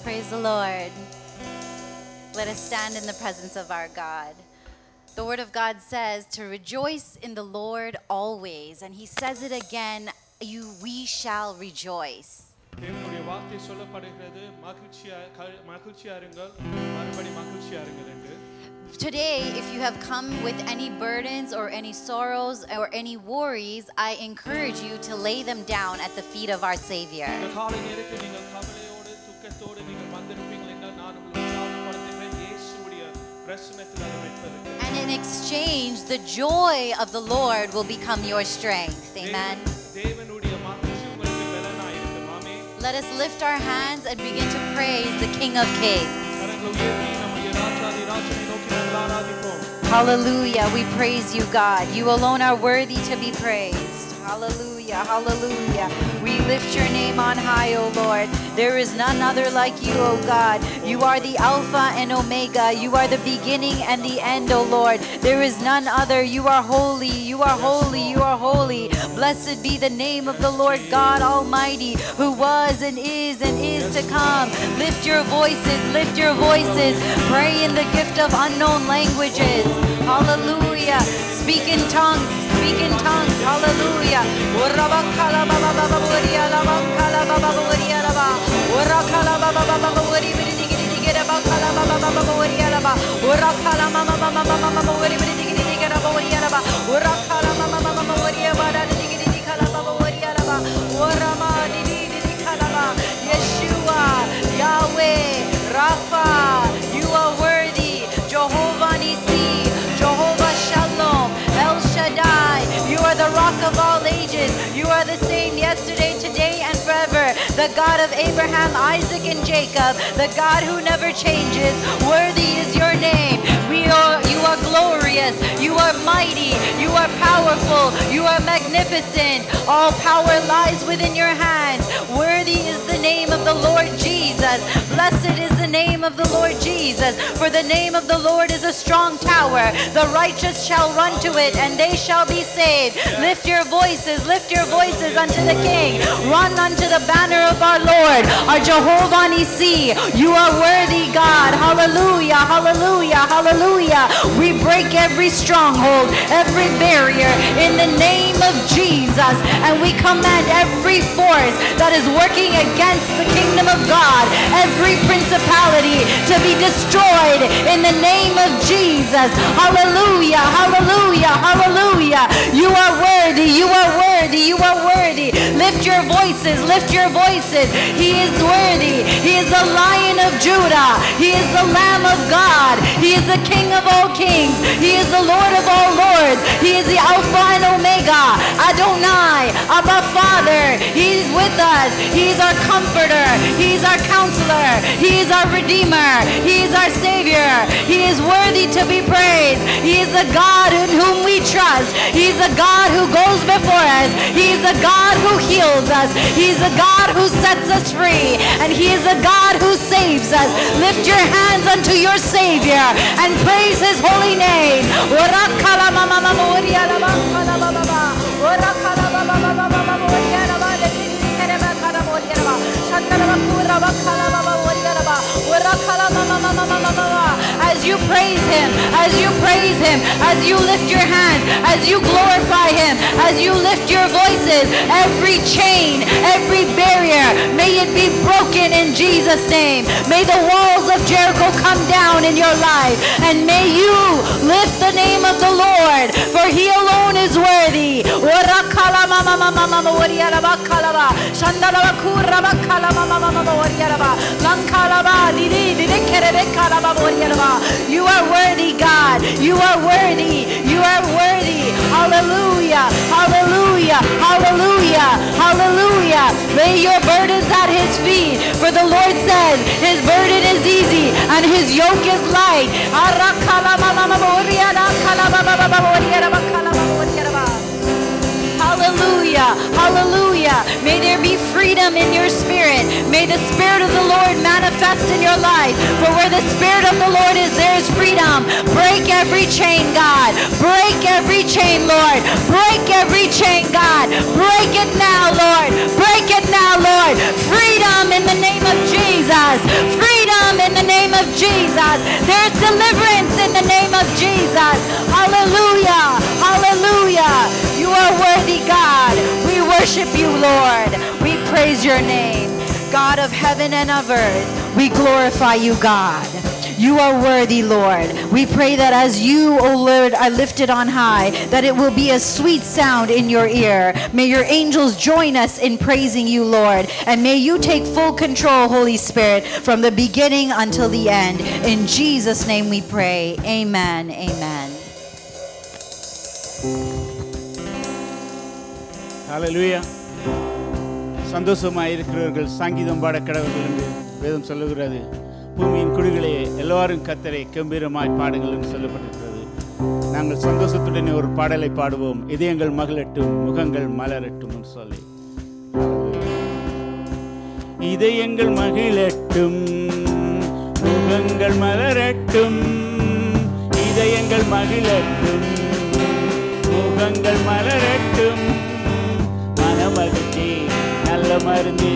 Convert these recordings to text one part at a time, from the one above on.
Praise the Lord. Let us stand in the presence of our God. The Word of God says to rejoice in the Lord always. And He says it again, we shall rejoice. தேவனுடைய வார்த்தை சொல்லப்படுகிறது மகிழ்ச்சியா இருங்கள் மறுபடி மகிழ்ச்சியா இருங்கள் என்று. Today, if you have come with any burdens or any sorrows or any worries, I encourage you to lay them down at the feet of our Savior. இந்த காலை நேரத்தில் நீங்கள் கவலையோடு துக்கத்தோடு நீங்கள் வந்திருப்பீர்கள் என்றால் நான் உங்களை உற்சாகப்படுத்துகிறேன் இயேசுவுடைய பிரசன்னத்தில் அதை வைப்பதற்கு. And in exchange, the joy of the Lord will become your strength. Amen. தேவனுடைய மகிழ்ச்சி உங்களுக்கு பலனாய் இருக்கும். ஆமென். Let us lift our hands and begin to praise the King of Kings. Hallelujah. We praise you, God. You alone are worthy to be praised. Hallelujah. Hallelujah. We lift your name on high, O Lord. There is none other like you, O God. You are the Alpha and Omega. You are the beginning and the end, O Lord. There is none other. You are holy. You are holy. You are holy. Blessed be the name of the Lord God Almighty, who was and is to come. Lift your voices. Lift your voices. Pray in the gift of unknown languages. Hallelujah. Speak in tongues. Speak in tongues. Hallelujah. Yeshua, Yahweh, Rapha, you are worthy. Jehovah Nissi, Jehovah Shalom, El Shaddai, you are the rock of all ages. You are the same yesterday, today, and forever. The God of Abraham, Isaac, and Jacob, the God who never changes. Worthy is your name. You are glorious. You are mighty. You are powerful. You are magnificent. All power lies within your hands. Worthy is the name of the Lord Jesus. Blessed is the name of the Lord Jesus. For the name of the Lord is a strong tower. The righteous shall run to it, and they shall be saved. Lift your voices. Lift your voices unto the King. Run unto the banner of our Lord, our Jehovah Nissi. You are worthy, God. Hallelujah. Hallelujah. Hallelujah. We break every stronghold, every barrier in the name of Jesus. And we command every force that is working against the kingdom of God, every principality to be destroyed in the name of Jesus. Hallelujah. Hallelujah. Hallelujah. You are worthy. You are worthy. You are worthy. Lift your voices. Lift your voices. He is worthy. He is the Lion of Judah. He is the Lamb of God. He is the King of all kings. He is the Lord of all lords. He is the Alpha and Omega. Adonai, Abba Father. He is with us. He is our comforter. He is our counselor. He is our redeemer. He is our savior. He is worthy to be praised. He is the God in whom we trust. He is the God who goes before us. He is the God who heals us. He is the God who sets us free. And He is the God who saves us. Lift your hands unto your Savior and praise His holy name. As you praise Him, as you praise Him, as you lift your hands, as you glorify Him, as you lift your voices, every chain, every barrier, may it be broken in Jesus' name. May the walls of Jericho come down in your life, and may you lift the name of the Lord, for He alone is worthy. You are worthy, God. You are worthy. You are worthy. Hallelujah. Hallelujah. Hallelujah. Hallelujah. Lay your burdens at His feet. For the Lord says His burden is easy and His yoke is light. Hallelujah. Hallelujah. May there be freedom in your spirit. May the Spirit of the Lord manifest in your life. For where the Spirit of the Lord is, there is freedom. Break every chain, God. Break every chain, Lord. Break every chain, God. Break it now, Lord. Break it now, Lord. Freedom in the name of Jesus. God. We worship you, Lord. We praise your name. God of heaven and of earth, we glorify you, God. You are worthy, Lord. We pray that as you, O Lord, are lifted on high, that it will be a sweet sound in your ear. May your angels join us in praising you, Lord. And may you take full control, Holy Spirit, from the beginning until the end. In Jesus' name we pray. Amen. Amen. Hallelujah. சந்தோஷமாக இருக்கிறவர்கள் சங்கீதம் பாட கடவுள்கள் என்று வேதம் சொல்லுகிறது. பூமியின் குடிகளே எல்லாரும் கர்த்தரை கம்பீரமாய் பாடுங்கள் என்று சொல்லப்பட்டிருக்கிறது. நாங்கள் சந்தோஷத்துடன் ஒரு பாடலை பாடுவோம். இதயங்கள் மகிழட்டும், முகங்கள் மலரட்டும் என்று சொல்லி. இதயங்கள் மகிழட்டும், முகங்கள் மலரட்டும். இதயங்கள் மகிழட்டும், முகங்கள் மலரட்டும். மனமகிழ்ச்சி நல்ல மருந்து,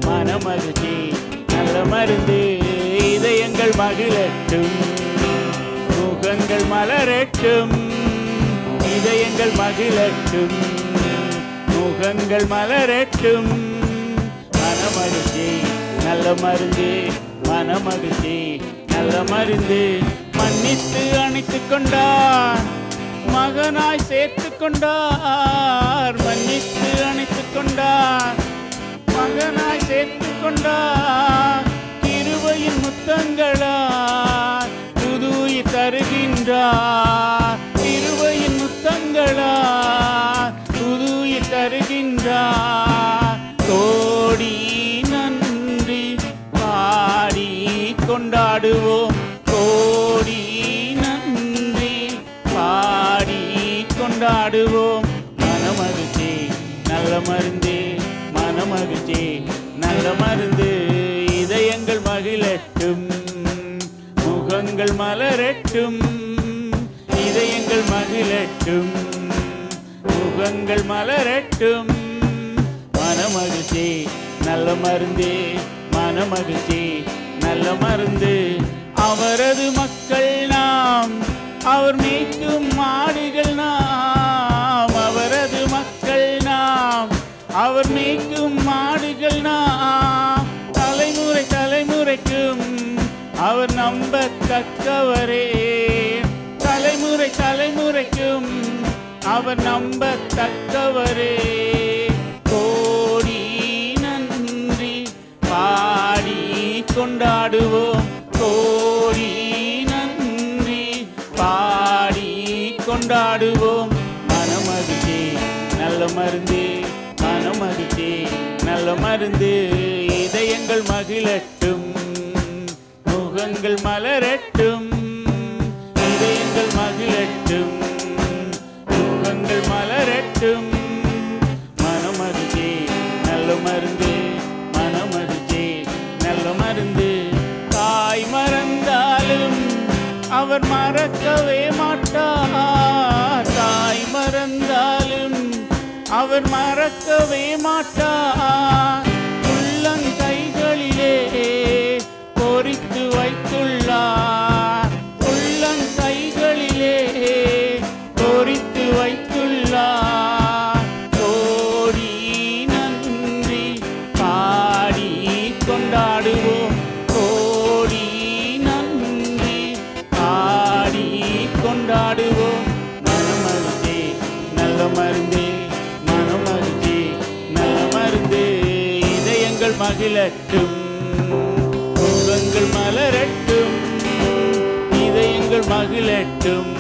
மனமகிழ்ச்சி நல்ல மருந்து. இதயங்கள் மகிழட்டும், முகங்கள் மலரட்டும். இதயங்கள் மகிழட்டும், முகங்கள் மலரட்டும். மனமகிழ்ச்சி நல்ல மருந்து, மனமகிழ்ச்சி நல்ல மருந்து. மன்னித்து அணைத்துக் கொண்டார், மகனாய் சேர்த்து கொண்டார். மன்னித்து அணைத்துக் கொண்டார், மகனாய் சேர்த்து கொண்டார். கிருபையின் முத்தங்களால் புதுயிர் தருகின்றார். கிருபையின் முத்தங்களால் புதுயிர் தருகின்றார். கோடி நன்றி பாடி கொண்டாடுவோம். கோடி நன்றி பாடி கொண்டாடுவோம். மனமகிழ்ச்சி நல்ல மருந்து, மனமகிழ்ச்சி நல்ல மருந்து. இதயங்கள் மகிழட்டும், முகங்கள் மலரட்டும். இதயங்கள் மகிழட்டும், முகங்கள் மலரட்டும். மனமகிழ்ச்சி நல்ல மருந்து, மனமகிழ்ச்சி நல்ல மருந்து. அவரது மக்கள் நாம், அவர் மேய்க்கும் மாடுகள் நாம். அவரது மக்கள் நாம், அவர் மேய்க்கும் மாடுகள் நாம். தலைமுறை தலைமுறைக்கும் அவர் நம்பத்தக்கவரே. தலைமுறை தலைமுறைக்கும் அவர் நம்பத்தக்கவரே. கோடி நன்றி பாடி கொண்டாடுவோம். கோடி நன்றி பாடி கொண்டாடுவோம். மனமகிழ்ச்சி நல்ல மருந்து, மனமகிழ்ச்சி நல்ல மருந்து. இதயங்கள் மகிழட்டும், முகங்கள் மலரட்டும். இதயங்கள் மகிழட்டும், முகங்கள் மலரட்டும். மனமகிழ்ச்சி நல்ல மருந்து, மனமகிழ்ச்சி நல்ல மருந்து. தாய் மறந்தாலும் அவர் மறக்கவே மாட்டார். தாய் மறந்தாலும் அவர் மறக்கவே மாட்டார். உள்ளங்கைகளிலே பொறித்து வைத்துள்ளார். உள்ளங்கைகளிலே பொறித்து வைத்துள்ளார். கோடி நன்றி பாடி கொண்டாடுவோம். கோடி நன்றி பாடி கொண்டாடுவோம். மனமகிழ்ச்சி நல்ல மருந்து, மனமகிழ்ச்சி நல்ல மருந்து. இதயங்கள் மகிழட்டும், முகங்கள் மலரட்டும். இதயங்கள் மகிழட்டும்,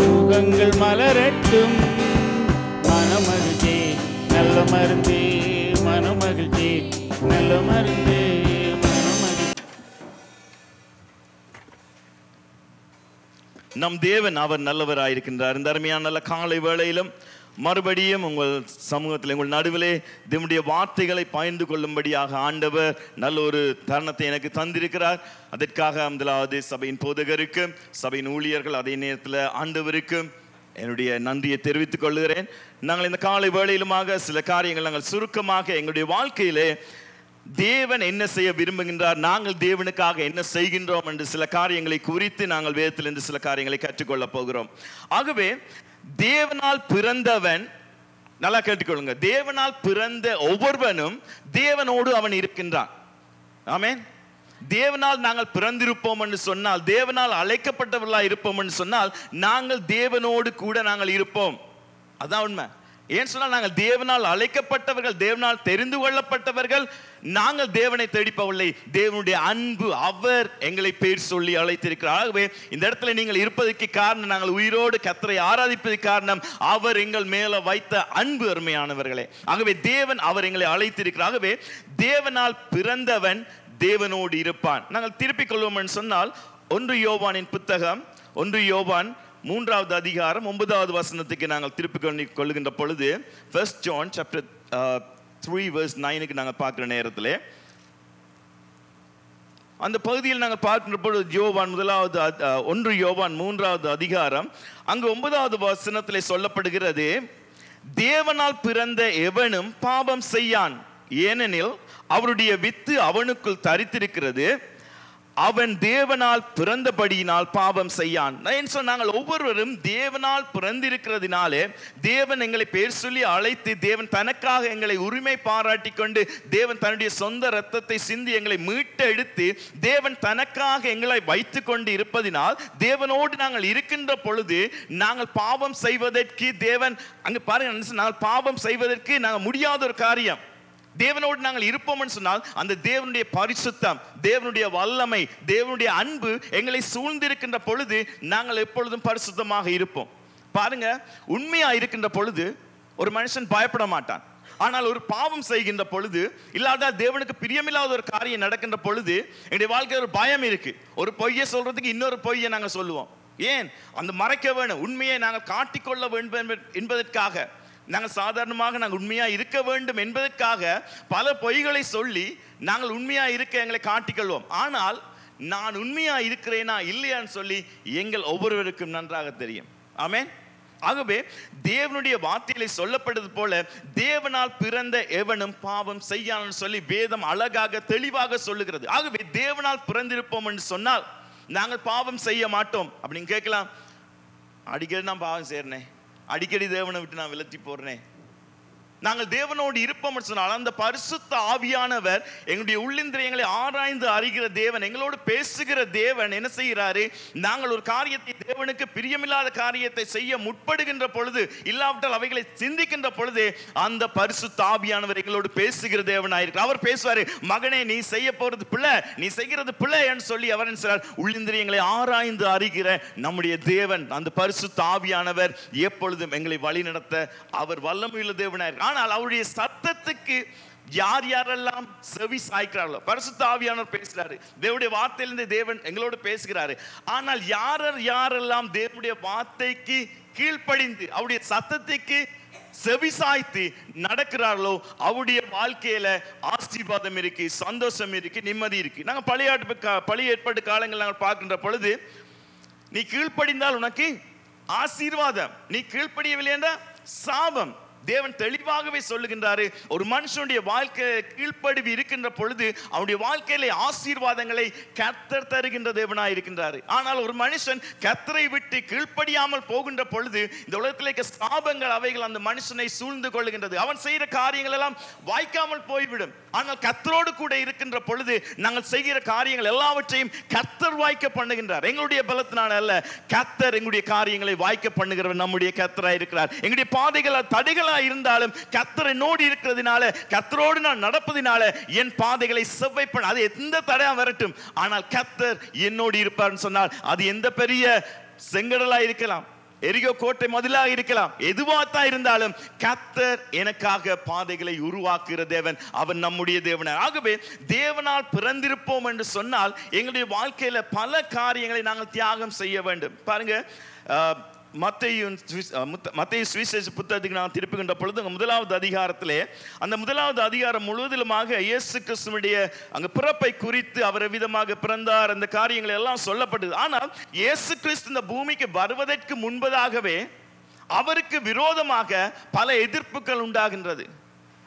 முகங்கள் மலரட்டும். மனமகிழ்ச்சி நல்ல மருந்து, மனமகிழ்ச்சி நல்ல மருந்து. நம் தேவன் அவர் நல்லவராயிருக்கின்றார். இந்த அருமையான நல்ல காலை வேளையிலும் மறுபடியும் உங்கள் சமூகத்தில் உங்கள் நடுவிலே தேவனுடைய வார்த்தைகளை பகிர்ந்து கொள்ளும்படியாக ஆண்டவர் நல்ல ஒரு தருணத்தை எனக்கு தந்திருக்கிறார். அதற்காக முதலாவது சபையின் போதகருக்கு, சபையின் ஊழியர்கள், அதே நேரத்தில் ஆண்டவருக்கு என்னுடைய நன்றியை தெரிவித்துக் கொள்கிறேன். நாங்கள் இந்த காலை வேளையிலுமாக சில காரியங்கள் நாங்கள் சுருக்கமாக எங்களுடைய வாழ்க்கையிலே தேவன் என்ன செய்ய விரும்புகின்றார், நாங்கள் தேவனுக்காக என்ன செய்கின்றோம் என்று சில காரியங்களை குறித்து நாங்கள் வேதத்திலிருந்து சில காரியங்களை கற்றுக்கொள்ள போகிறோம். ஆகவே தேவனால் பிறந்தவன் நல்லா கேட்டுக்கொள்ளுங்க. தேவனால் பிறந்த ஒவ்வொருவனும் தேவனோடு அவன் இருக்கின்றான். ஆமென். தேவனால் நாங்கள் பிறந்திருப்போம் என்று சொன்னால், தேவனால் அழைக்கப்பட்டவர்களா இருப்போம் என்று சொன்னால், நாங்கள் தேவனோடு கூட நாங்கள் இருப்போம். அதான் உண்மை. ஏன் சொன்னால் நாங்கள் தேவனால் அழைக்கப்பட்டவர்கள், தேவனால் தெரிந்து கொள்ளப்பட்டவர்கள். நாங்கள் தேவனை தேடிப்பவில்லை, தேவனுடைய அன்பு, அவர் எங்களை பேர் சொல்லி அழைத்திருக்கிறார். ஆகவே இந்த இடத்துல நீங்கள் இருப்பதற்கு காரணம், நாங்கள் உயிரோடு கர்த்தரை ஆராதிப்பதற்கு காரணம் அவர் எங்கள் மேல வைத்த அன்பு, அருமையானவர்களே. ஆகவே தேவன் அவர் எங்களை அழைத்திருக்கிறார். ஆகவே தேவனால் பிறந்தவன் தேவனோடு இருப்பான். நாங்கள் திருப்பிக் கொள்வோம் என்று சொன்னால் 1 யோவானின் புத்தகம் 1 யோவான் 3வது அதிகாரம் 9வது வசனத்துக்கு நாங்கள் திருப்பி கொள்ளுகின்ற பொழுது, 1 John chapter 3 verse 9க்கு நாங்கள் பார்க்கிற நேரத்தில் அந்த பகுதியில் நாங்கள் பார்க்கின்ற பொழுது யோவான் 1 யோவான் 3வது அதிகாரம் அங்கு 9வது வசனத்திலே சொல்லப்படுகிறது, தேவனால் பிறந்த எவனும் பாவம் செய்யான், ஏனெனில் அவருடைய வித்து அவனுக்குள் தரித்திருக்கிறது, அவன் தேவனால் பிறந்தபடியினால் பாவம் செய்யான். நாங்கள் ஒவ்வொருவரும் தேவனால் பிறந்திருக்கிறதுனாலே, தேவன் எங்களை பேர் சொல்லி அழைத்து, தேவன் தனக்காக எங்களை உரிமை பாராட்டி கொண்டு, தேவன் தன்னுடைய சொந்த இரத்தத்தை சிந்தி எங்களை மீட்டு எடுத்து, தேவன் தனக்காக எங்களை வைத்து கொண்டு இருப்பதினால், தேவனோடு நாங்கள் இருக்கின்ற பொழுது நாங்கள் பாவம் செய்வதற்கு தேவன் அங்கு பாருங்க, நாங்கள் பாவம் செய்வதற்கு நாங்கள் முடியாத ஒரு காரியம். தேவனோடு நாங்கள் இருப்போம் என்று சொன்னால் அந்த தேவனுடைய பரிசுத்தம், தேவனுடைய வல்லமை, தேவனுடைய அன்பு எங்களை சூழ்ந்திருக்கின்ற பொழுது நாங்கள் எப்பொழுதும் பரிசுத்தமாக இருப்போம். பாருங்க, உண்மையா இருக்கின்ற பொழுது ஒரு மனுஷன் பயப்பட மாட்டான். ஆனால் ஒரு பாவம் செய்கின்ற பொழுது, இல்லாத தேவனுக்கு பிரியமில்லாத ஒரு காரியம் நடக்கின்ற பொழுது எங்களுடைய வாழ்க்கையில் ஒரு பயம் இருக்கு. ஒரு பொய்யை சொல்றதுக்கு இன்னொரு பொய்யை நாங்கள் சொல்லுவோம். ஏன்? அந்த மறைக்க வேணும், உண்மையை நாங்கள் காட்டிக்கொள்ள வேண்டும் என்பதற்காக, நாங்கள் சாதாரணமாக நாங்கள் உண்மையாக இருக்க வேண்டும் என்பதற்காக பல பொய்களை சொல்லி நாங்கள் உண்மையாக இருக்க எங்களை காட்டிக்கொள்வோம். ஆனால் நான் உண்மையாக இருக்கிறேனா இல்லையான்னு சொல்லி எங்கள் ஒவ்வொருவருக்கும் நன்றாக தெரியும். ஆமென். ஆகவே தேவனுடைய வார்த்தைகளை சொல்லப்படுவது போல, தேவனால் பிறந்த எவனும் பாவம் செய்யான்னு சொல்லி வேதம் அழகாக தெளிவாக சொல்லுகிறது. ஆகவே தேவனால் பிறந்திருப்போம் என்று சொன்னால் நாங்கள் பாவம் செய்ய மாட்டோம். அப்படின்னு கேட்கலாம், அடிக்கடி நான் பாவம் செய்யறேனே, அடிக்கடி தேவனை விட்டு நான் விலத்தி போறேன். நாங்கள் தேவனோடு இருப்போம் சொன்னால் அந்த பரிசுத்த ஆவியானவர் எங்களுடைய உள்ளிந்திரியங்களை ஆராய்ந்து அறிகிற தேவன், எங்களோடு பேசுகிற தேவன் என்ன செய்கிறாரு? நாங்கள் ஒரு காரியத்தை, தேவனுக்கு பிரியமில்லாத காரியத்தை செய்ய முற்படுகின்ற பொழுது, இல்லாவிட்டால் அவைகளை சிந்திக்கின்ற பொழுது அந்த பரிசுத்த ஆவியானவர் எங்களோடு பேசுகிற தேவனாயிருக்கிறார். அவர் பேசுவாரு, மகனே நீ செய்ய போறது பிள்ளை, நீ செய்கிறது பிள்ளை என்று சொல்லி அவர் உள்ளிந்திரியங்களை ஆராய்ந்து அறிகிற நம்முடைய தேவன், அந்த பரிசுத்த ஆவியானவர் எப்பொழுதும் எங்களை வழி நடத்த அவர் வல்லமையுள்ள தேவனாயிருக்கிறார். ஆனால் அவருடைய சத்தத்துக்கு யார் யாரெல்லாம் செவி சாய்க்கிறார்களோ, பரிசுத்த ஆவியானவர் பேசுறாரு, தேவனுடைய வார்த்தையிலிருந்து தேவன் எங்களோடு பேசுகிறாரு. ஆனால் யாரெல்லாம் தேவனுடைய வார்த்தைக்கு கீழ்ப்படிந்து அவருடைய சத்தத்துக்கு செவி சாய்த்து நடக்கிறார்களோ அவருடைய வாழ்க்கையில ஆசீர்வாதம் இருக்கு, சந்தோஷம் இருக்கு, நிம்மதி இருக்கு. நாங்க பழைய ஏற்பாடு காலங்கள் நாங்கள் பார்க்கின்ற பொழுது, நீ கீழ்ப்படிந்தால் உனக்கு ஆசீர்வாதம், நீ கீழ்ப்படியவில்லை என்றால் சாபம். தேவன் தெளிவாகவே சொல்லுகின்றாரு, ஒரு மனுஷனுடைய வாழ்க்கை கீழ்ப்படிவு இருக்கின்ற பொழுது அவனுடைய வாழ்க்கையில ஆசீர்வாதங்களை கர்த்தர் தருகின்ற தேவனாய் இருக்கின்றாரு. ஆனால் ஒரு மனுஷன் கர்த்தரை விட்டு கீழ்ப்படியாமல் போகின்ற பொழுது இந்த உலகத்திலே சாபங்கள் அவைகள் அந்த மனுஷனை சூழ்ந்து கொள்ளுகின்றது. அவன் செய்கிற காரியங்கள் எல்லாம் வாய்க்காமல் போய்விடும். ஆனால் கர்த்தரோடு கூட இருக்கின்ற பொழுது நாங்கள் செய்கிற காரியங்கள் எல்லாவற்றையும் கர்த்தர் வாய்க்க பண்ணுகின்றார். எங்களுடைய பலத்தினால அல்ல, கர்த்தர் எங்களுடைய காரியங்களை வாய்க்க பண்ணுகிறவர் நம்முடைய கர்த்தராய் இருக்கிறார். எங்களுடைய பாதைகள் தடைகளா இருந்தாலும் கர்த்தர் என்னோடு இருக்கிறதுனால, கர்த்தரோடு நான் நடப்பதினால என் பாதைகளை செவ்வை பண்ண, அது எந்த தடையா வரட்டும், ஆனால் கர்த்தர் என்னோடு இருப்பார்னு சொன்னால் அது எந்த பெரிய செங்கடலா இருக்கலாம், எரிகோ கோட்டை மதிலாக இருக்கலாம், எதுவாத்தான் இருந்தாலும் கர்த்தர் எனக்காக பாதைகளை உருவாக்குகிற தேவன், அவன் நம்முடைய தேவன். ஆகவே தேவனால் பிறந்திருப்போம் என்று சொன்னால் எங்களுடைய வாழ்க்கையில பல காரியங்களை நாங்கள் தியாகம் செய்ய வேண்டும். பாருங்க, மத்தேயு சுவிசேஷ புத்தகத்துக்கு நான் திருப்புகின்ற பொழுது முதலாவது அதிகாரத்திலே, அந்த முதலாவது அதிகாரம் முழுவதிலுமாக இயேசு கிறிஸ்துவினுடைய அங்க பிறப்பை குறித்து, அவர் விதமாக பிறந்தார், அந்த காரியங்கள் எல்லாம் சொல்லப்பட்டது. ஆனால் இயேசு கிறிஸ்து இந்த பூமிக்கு வருவதற்கு முன்பதாகவே அவருக்கு விரோதமாக பல எதிர்ப்புகள் உண்டாகின்றது.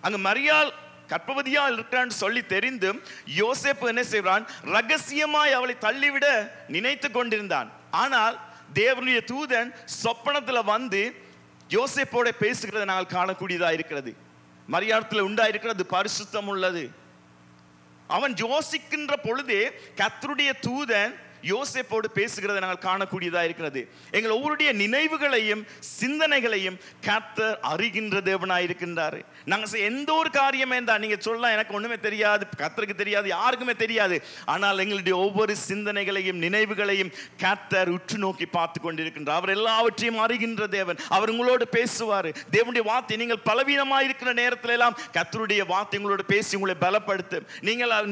அங்கு மரியாள் கர்ப்பவதியா இருக்கிறான்னு சொல்லி தெரிந்தும் யோசேப்பு என்ன செய்வான்? ரகசியமாய் அவளை தள்ளிவிட நினைத்து கொண்டிருந்தான். ஆனால் தேவனுடைய தூதன் சொப்பனத்துல வந்து யோசேப்போட பேசுகிறதை நாங்கள் காணக்கூடியதா இருக்கிறது. மரியாதத்தில் உண்டாயிருக்கிறது பரிசுத்தம் உள்ளது. அவன் யோசிக்கின்ற பொழுதே கர்த்தருடைய தூதன் யோசேப்போடு பேசுகிறதை நாங்கள் காணக்கூடியதா இருக்கிறது. எங்கள் ஒவ்வொருடைய நினைவுகளையும் சிந்தனைகளையும் கர்த்தர் அறிகின்ற தேவனாய் இருக்கின்றார். நாங்கள் எந்த ஒரு காரியமே தான் நீங்க சொல்லலாம், எனக்கு ஒண்ணுமே தெரியாது, கர்த்தருக்கு தெரியாது, யாருக்குமே தெரியாது. ஆனால் எங்களுடைய ஒவ்வொரு சிந்தனைகளையும் நினைவுகளையும் கர்த்தர் உற்று நோக்கி பார்த்து கொண்டிருக்கின்றார். அவர் எல்லாவற்றையும் அறிகின்ற தேவன். அவர் உங்களோடு பேசுவார். தேவனுடைய வார்த்தை நீங்கள் பலவீனமாக இருக்கிற நேரத்தில் எல்லாம் கர்த்தருடைய வார்த்தை உங்களோடு பேசி உங்களை பலப்படுத்தும்.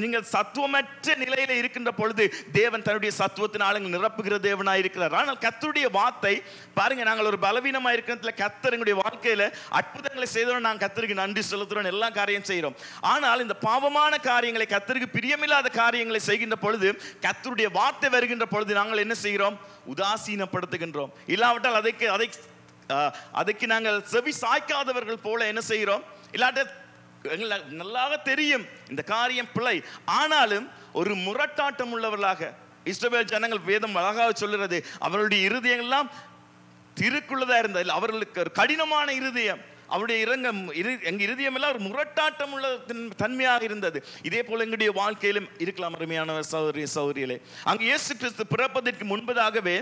நீங்கள் சத்துவமற்ற நிலையில இருக்கின்ற பொழுது தேவன் தன்னுடைய சத்துவத்தினால் நிரப்புகிற தேவனாய் இருக்கிறார். ஆனால் கர்த்தருடைய வார்த்தை பாருங்க, நாங்கள் ஒரு பலவீனமா இருக்கிறதுல கர்த்தர் எங்களுடைய வாழ்க்கையில அற்புதங்களை செய்தோம். நாங்கள் கர்த்தருக்கு நன்றி செலுத்துறோம், எல்லா காரியம் செய்கிறோம். ஆனால் இந்த பாவமான காரியங்களை, கர்த்தருக்கு பிரியமில்லாத காரியங்களை செய்கின்ற பொழுது, கர்த்தருடைய வார்த்தை வருகின்ற பொழுது நாங்கள் என்ன செய்கிறோம்? உதாசீனப்படுத்துகின்றோம். இல்லாவிட்டால் அதுக்கு நாங்கள் செவி சாய்க்காதவர்கள் போல என்ன செய்கிறோம்? இல்லாட்ட நல்லாக தெரியும் இந்த காரியம் பிழை, ஆனாலும் ஒரு முரட்டாட்டம் உள்ளவர்களாக இஸ்ரவேல் ஜனங்கள் வேதம் அழகாக சொல்லுறது, அவர்களுடைய இருதயம் எல்லாம் திருக்குள்ளதா இருந்தது. அவர்களுக்கு ஒரு கடினமான இருதயம், அவருடைய இருதயம் எல்லாம் ஒரு முரட்டாட்டம் உள்ள தன்மையாக இருந்தது. இதே போல எங்களுடைய வாழ்க்கையிலும் இருக்கலாம் அருமையான சகோதரிகளே. அங்கு இயேசு கிறிஸ்து பிறப்பதற்கு முன்பதாகவே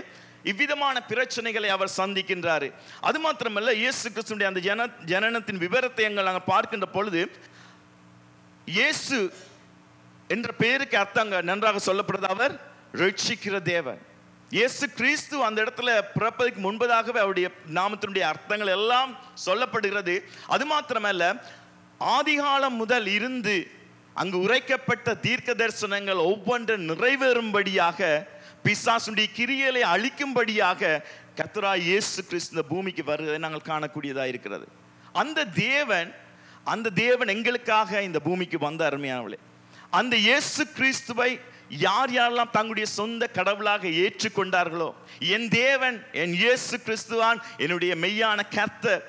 இவ்விதமான பிரச்சனைகளை அவர் சந்திக்கின்றார். அது மாத்திரமல்ல, இயேசு கிறிஸ்துடைய அந்த ஜனனத்தின் விவரத்தை நாங்கள் பார்க்கின்ற பொழுது, இயேசு என்ற பெயருக்கு அர்த்தம் நன்றாக சொல்லப்படுது, அவர் ரட்சிக்கிற தேவன். இயேசு கிறிஸ்து அந்த இடத்துல பிறப்பதற்கு முன்பதாகவே அவருடைய நாமத்தினுடைய அர்த்தங்கள் எல்லாம் சொல்லப்படுகிறது. அது மாத்திரமல்ல, ஆதிகாலம் முதல் இருந்து அங்கு உரைக்கப்பட்ட தீர்க்க தரிசனங்கள் ஒவ்வொன்றும் நிறைவேறும்படியாக, பிசாசுடைய கிரியைகளை அழிக்கும்படியாக கர்த்தராகிய இயேசு கிறிஸ்து பூமிக்கு வருவதை நாங்கள் காணக்கூடியதாக இருக்கிறது. அந்த தேவன் எங்களுக்காக இந்த பூமிக்கு வந்த அருமையானவர்களே. அந்த இயேசு கிறிஸ்துவை யார் யாரெல்லாம் தங்களுடைய சொந்த கடவுளாக ஏற்றுக்கொண்டார்களோ, என் தேவன், என் இயேசு கிறிஸ்துவான் என்னுடைய மெய்யான கர்த்தர்,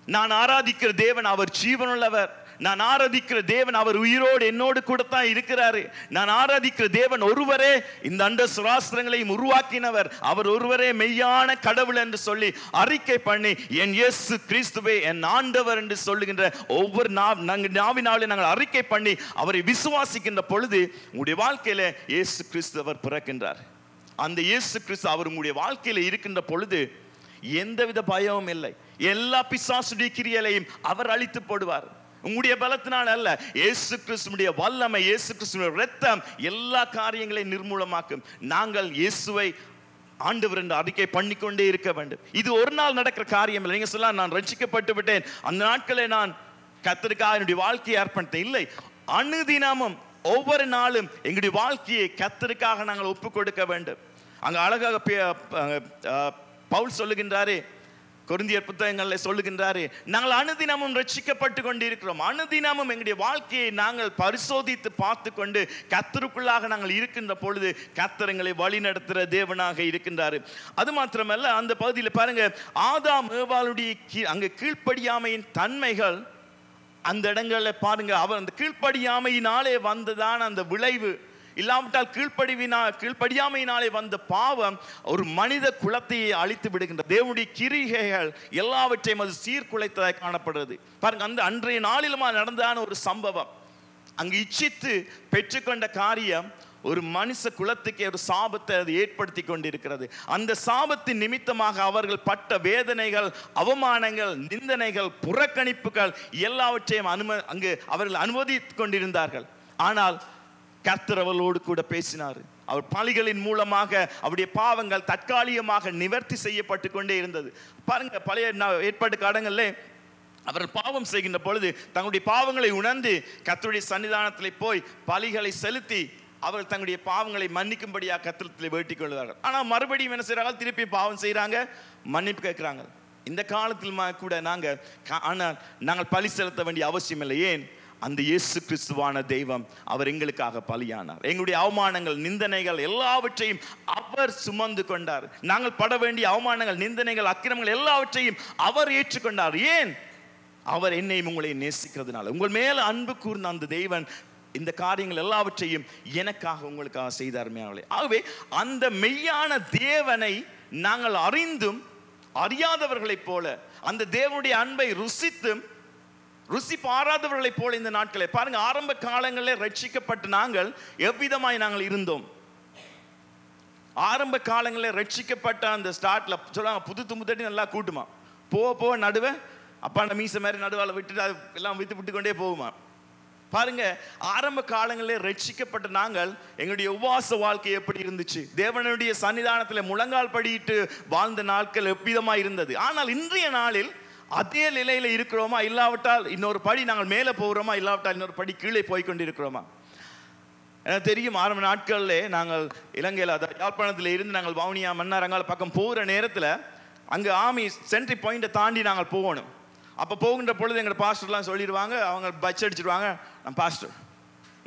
நான் ஆராதிக்கிற தேவன் அவர் ஜீவனுள்ளவர், நான் ஆராதிக்கிற தேவன் அவர் உயிரோடு என்னோடு கூட தான் இருக்கிறாரு, நான் ஆராதிக்கிற தேவன் ஒருவரே இந்த அண்ட சுராஸ்திரங்களையும் உருவாக்கினவர், அவர் ஒருவரே மெய்யான கடவுள் என்று சொல்லி அறிக்கை பண்ணி, என் இயேசு கிறிஸ்துவே என் ஆண்டவர் என்று சொல்லுகின்ற ஒவ்வொரு நாவினாலே நாங்கள் அறிக்கை பண்ணி அவரை விசுவாசிக்கின்ற பொழுது உங்களுடைய வாழ்க்கையில இயேசு கிறிஸ்து அவர் பிறக்கின்றார். அந்த இயேசு கிறிஸ்து அவர் உங்களுடைய வாழ்க்கையில இருக்கின்ற பொழுது எந்தவித பயமும் இல்லை. எல்லா பிசாசுடைய கிரியைகளையும் அவர் அழித்து போடுவார். உங்களுடைய பலத்தினால் அல்ல, இயேசு கிறிஸ்துவினுடைய வல்லமை, இயேசு கிறிஸ்துவினுடைய இரத்தம் எல்லா காரியங்களையும் நிர்மூலமாக்கும். நாங்கள் இயேசுவை ஆண்டவர் என்று அறிக்கை பண்ணிக்கொண்டே இருக்க வேண்டும். இது ஒரு நாள் நடக்கிற காரியம் இல்லை. நீங்க சொல்லலாம், நான் ரட்சிக்கப்பட்டு விட்டேன், அந்த நாட்களை நான் கர்த்தருக்காக என்னுடைய வாழ்க்கையை அர்ப்பணித்தேன். இல்லை, அனுதினமும் ஒவ்வொரு நாளும் எங்களுடைய வாழ்க்கையை கர்த்தருக்காக நாங்கள் ஒப்பு கொடுக்க வேண்டும். அங்க அழகாக பவுல் சொல்லுகின்றாரே, கொரிந்தியர் புத்தகங்களில் சொல்லுகின்றாரு, நாங்கள் அனுதினமும் ரட்சிக்கப்பட்டு கொண்டிருக்கிறோம். அனுதினமும் எங்களுடைய வாழ்க்கையை நாங்கள் பரிசோதித்து பார்த்து கொண்டு கர்த்தருக்குள்ளாக நாங்கள் இருக்கின்ற பொழுது கர்த்தர் எங்களை வழி நடத்துகிற தேவனாக இருக்கின்றாரு. அது மாத்திரமல்ல, அந்த பகுதியில் பாருங்க, ஆதாம் ஏவாளுடைய அங்கே கீழ்ப்படியாமையின் தன்மைகள் அந்த இடங்களில் பாருங்க, அவர் அந்த கீழ்ப்படியாமையினாலே வந்ததான அந்த விளைவு, இல்லாவிட்டால் கீழ்ப்படியாமையினாலே வந்த பாவம் ஒரு மனித குலத்தையே அழித்து விடுகின்ற தேவனுடைய கிரிகைகள் எல்லாவற்றையும் அது சீர்குலைத்ததாக காணப்படுறது. பாருங்க, அந்த அன்றைய நாளிலுமா நடந்தான ஒரு சம்பவம், அங்கு இச்சித்து பெற்றுக்கொண்ட காரியம் ஒரு மனுஷ குலத்துக்கே ஒரு சாபத்தை அது ஏற்படுத்தி கொண்டிருக்கிறது. அந்த சாபத்தின் நிமித்தமாக அவர்கள் பட்ட வேதனைகள், அவமானங்கள், நிந்தனைகள், புறக்கணிப்புகள் எல்லாவற்றையும் அங்கு அவர்கள் அனுமதித்துக் கொண்டிருந்தார்கள். ஆனால் கர்த்தர் அவர்களோடு கூட பேசினார். அவர் பலிகளின் மூலமாக அவருடைய பாவங்கள் தற்காலிகமாக நிவர்த்தி செய்யப்பட்டு கொண்டே இருந்தது. பாருங்க, பழைய ஏற்பாட்டு காலங்களிலே அவர்கள் பாவம் செய்கின்ற பொழுது தங்களுடைய பாவங்களை உணர்ந்து கர்த்தருடைய சன்னிதானத்திலே போய் பலிகளை செலுத்தி அவர்கள் தங்களுடைய பாவங்களை மன்னிக்கும்படியாக கர்த்தரிடத்தில் வேண்டிக் கொள்வார்கள். ஆனால் மறுபடியும் என்ன செய்யறாங்க? திருப்பி பாவம் செய்யறாங்க, மன்னிப்பு கேட்கிறாங்க. இந்த காலத்தில் கூட நாங்கள் பலி செலுத்த வேண்டிய அவசியம் இல்லை. ஏன்? அந்த இயேசு கிறிஸ்துவான தெய்வம் அவர் எங்களுக்காக பலியானார். எங்களுடைய அவமானங்கள், நிந்தனைகள் எல்லாவற்றையும் அவர் சுமந்து கொண்டார். நாங்கள் பட வேண்டிய அவமானங்கள், நிந்தனைகள், அக்கிரமங்கள் எல்லாவற்றையும் அவர் ஏற்றுக்கொண்டார். ஏன்? அவர் என்னையும் உங்களை நேசிக்கிறதுனால. உங்கள் மேல அன்பு கூர்ந்த அந்த தெய்வன் இந்த காரியங்கள் எல்லாவற்றையும் எனக்காக உங்களுக்காக செய்தார். ஆகவே அந்த மெய்யான தேவனை நாங்கள் அறிந்தும் அறியாதவர்களைப் போல, அந்த தேவனுடைய அன்பை ருசி பாராதவர்களைப் போல இந்த நாட்களை பாருங்க. ஆரம்ப காலங்களில் ரட்சிக்கப்பட்ட நாங்கள் எவ்விதமாய் நாங்கள் இருந்தோம்? ஆரம்ப காலங்களில் ரட்சிக்கப்பட்ட அந்த ஸ்டார்ட்ல சொல்லுவாங்க, புது தும்பு நல்லா கூட்டுமா, போக நடுவே அப்பாண்ட மீச மாதிரி நடுவால விட்டுட்டு அது எல்லாம் விட்டு கொண்டே போகுமா. பாருங்க, ஆரம்ப காலங்களில் ரட்சிக்கப்பட்ட நாங்கள் எங்களுடைய உபவாச வாழ்க்கை எப்படி இருந்துச்சு, தேவனுடைய சன்னிதானத்தில் முழங்கால் படியிட்டு வாழ்ந்த நாட்கள் எவ்விதமாக இருந்தது. ஆனால் இன்றைய நாளில் அதே நிலையில இருக்கிறோமா, இல்லாவிட்டால் இன்னொரு படி நாங்கள் மேலே போகிறோமா, இல்லாவிட்டால் இன்னொரு படி கீழே போய்கொண்டிருக்கிறோமா? எனக்கு தெரியும், ஆரம்ப நாட்களில் நாங்கள் இலங்கையில் யாழ்ப்பாணத்தில் இருந்து நாங்கள் வவுனியா மன்னாரங்கால பக்கம் போகிற நேரத்தில் அங்கே ஆர்மி சென்ட்ரி பாயிண்ட்டை தாண்டி நாங்கள் போகணும். அப்போ போகின்ற பொழுது எங்கள் பாஸ்டர்லாம் சொல்லிடுவாங்க, அவங்க பட்ஜ் அடிச்சிடுவாங்க, நான் பாஸ்டர்,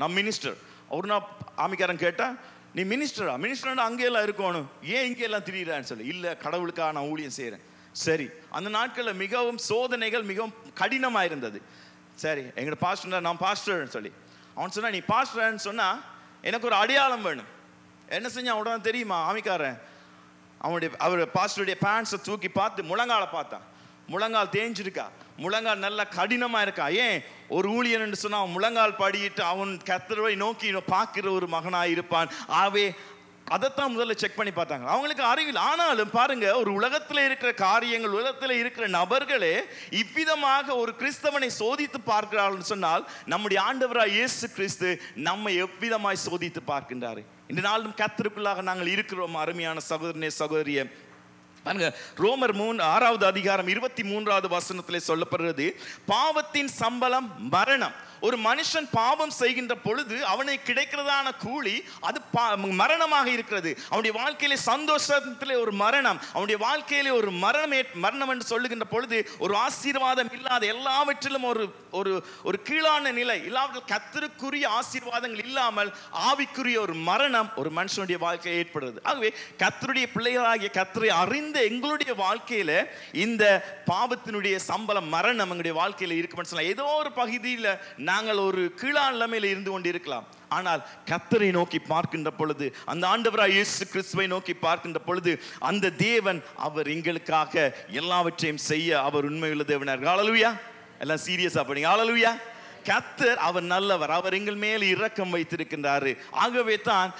நான் மினிஸ்டர். ஒரு நாள் ஆமிக்காரன் கேட்டால், நீ மினிஸ்டர்னா அங்கேயெல்லாம் இருக்கணும், ஏன் இங்கேயெல்லாம் திரியிறான்னு சொல்லி. இல்லை, கடவுளுக்காக நான் ஊழியம் செய்கிறேன். சரி, அந்த நாட்களில் மிகவும் சோதனைகள் மிகவும் கடினமாக இருந்தது. சரி, எங்களோட பாஸ்டர், நான் பாஸ்டர்னு சொல்லி அவன் சொன்னா, நீ பாஸ்டர்ன்னு சொன்னால் எனக்கு ஒரு அடையாளம் வேணும். என்ன செஞ்சான் உடனே தெரியுமா ஆமிக்காரன்? அவர் பாஸ்டருடைய பேண்ட்ஸை தூக்கி பார்த்து முழங்கால பார்த்தான். முழங்கால் தேஞ்சிருக்கா, முழங்கால் நல்லா கடினமாக இருக்கா. ஏன்? ஒரு ஊழியன் சொன்னா அவன் முழங்கால் படிட்டு அவன் கர்த்தரை நோக்கி பார்க்கிற ஒரு மகனாக இருப்பான். ஆகவே அதைத்தான் முதல்ல செக் பண்ணி பார்த்தாங்க. அவங்களுக்கு அறிவில். ஆனாலும் பாருங்க, ஒரு உலகத்தில் இருக்கிற காரியங்கள், உலகத்தில் இருக்கிற நபர்களே இவ்விதமாக ஒரு கிறிஸ்தவனை சோதித்து பார்க்கிறார்கள் சொன்னால், நம்முடைய ஆண்டவராய் இயேசு கிறிஸ்து நம்மை எவ்விதமாய் சோதித்து பார்க்கின்றாரு. இந்த நாளும் கர்த்தருக்குள்ளாக நாங்கள் இருக்கிறோம். அருமையான சகோதரனே, சகோதரியே, பாருங்க, ரோமர் 6வது அதிகாரம் 23வது வசனத்திலே சொல்லப்படுகிறது, பாவத்தின் சம்பளம் மரணம். ஒரு மனுஷன் பாவம் செய்கின்ற பொழுது அவனை கிடைக்கிறதான கூலி அது மரணமாக இருக்கிறது. அவனுடைய வாழ்க்கையிலே சந்தோஷத்திலே ஒரு மரணம், அவனுடைய வாழ்க்கையிலே ஒரு மரணம் என்று சொல்லுகின்ற பொழுது ஒரு ஆசீர்வாதம் இல்லாத, எல்லாவற்றிலும் ஒரு கீழான நிலை, இல்லாமல் கர்த்தருக்குரிய ஆசீர்வாதங்கள் இல்லாமல் ஆவிக்குரிய ஒரு மரணம் ஒரு மனுஷனுடைய வாழ்க்கையை ஏற்படுறது. ஆகவே கர்த்தருடைய பிள்ளைகளாகிய கர்த்தரை அறிந்த எங்களுடைய வாழ்க்கையில இந்த பாவத்தினுடைய சம்பளம் மரணம் எங்களுடைய வாழ்க்கையில இருக்கும்னு சொல்லலாம். ஏதோ ஒரு பகுதியில் நாங்கள் ஒரு கீழான நிலைமையில் இருந்து கொண்டு இருக்கலாம். ஆனால் கர்த்தரை நோக்கி பார்க்கின்ற பொழுது, அந்த ஆண்டவராய் இயேசு கிறிஸ்துவை நோக்கி பார்க்கின்ற பொழுது, அந்த தேவன் அவர் எங்களுக்காக எல்லாவற்றையும் செய்ய அவர் உண்மையுள்ள தேவனார். ஹல்லேலூயா! எல்லாம் சீரியஸா படிங்க. ஹல்லேலூயா! கர்த்தர் அவர் நல்லவர், அவர் எங்கள் மேல் இரக்கம் வைத்திருக்கின்றாரு. ஆகவே தான்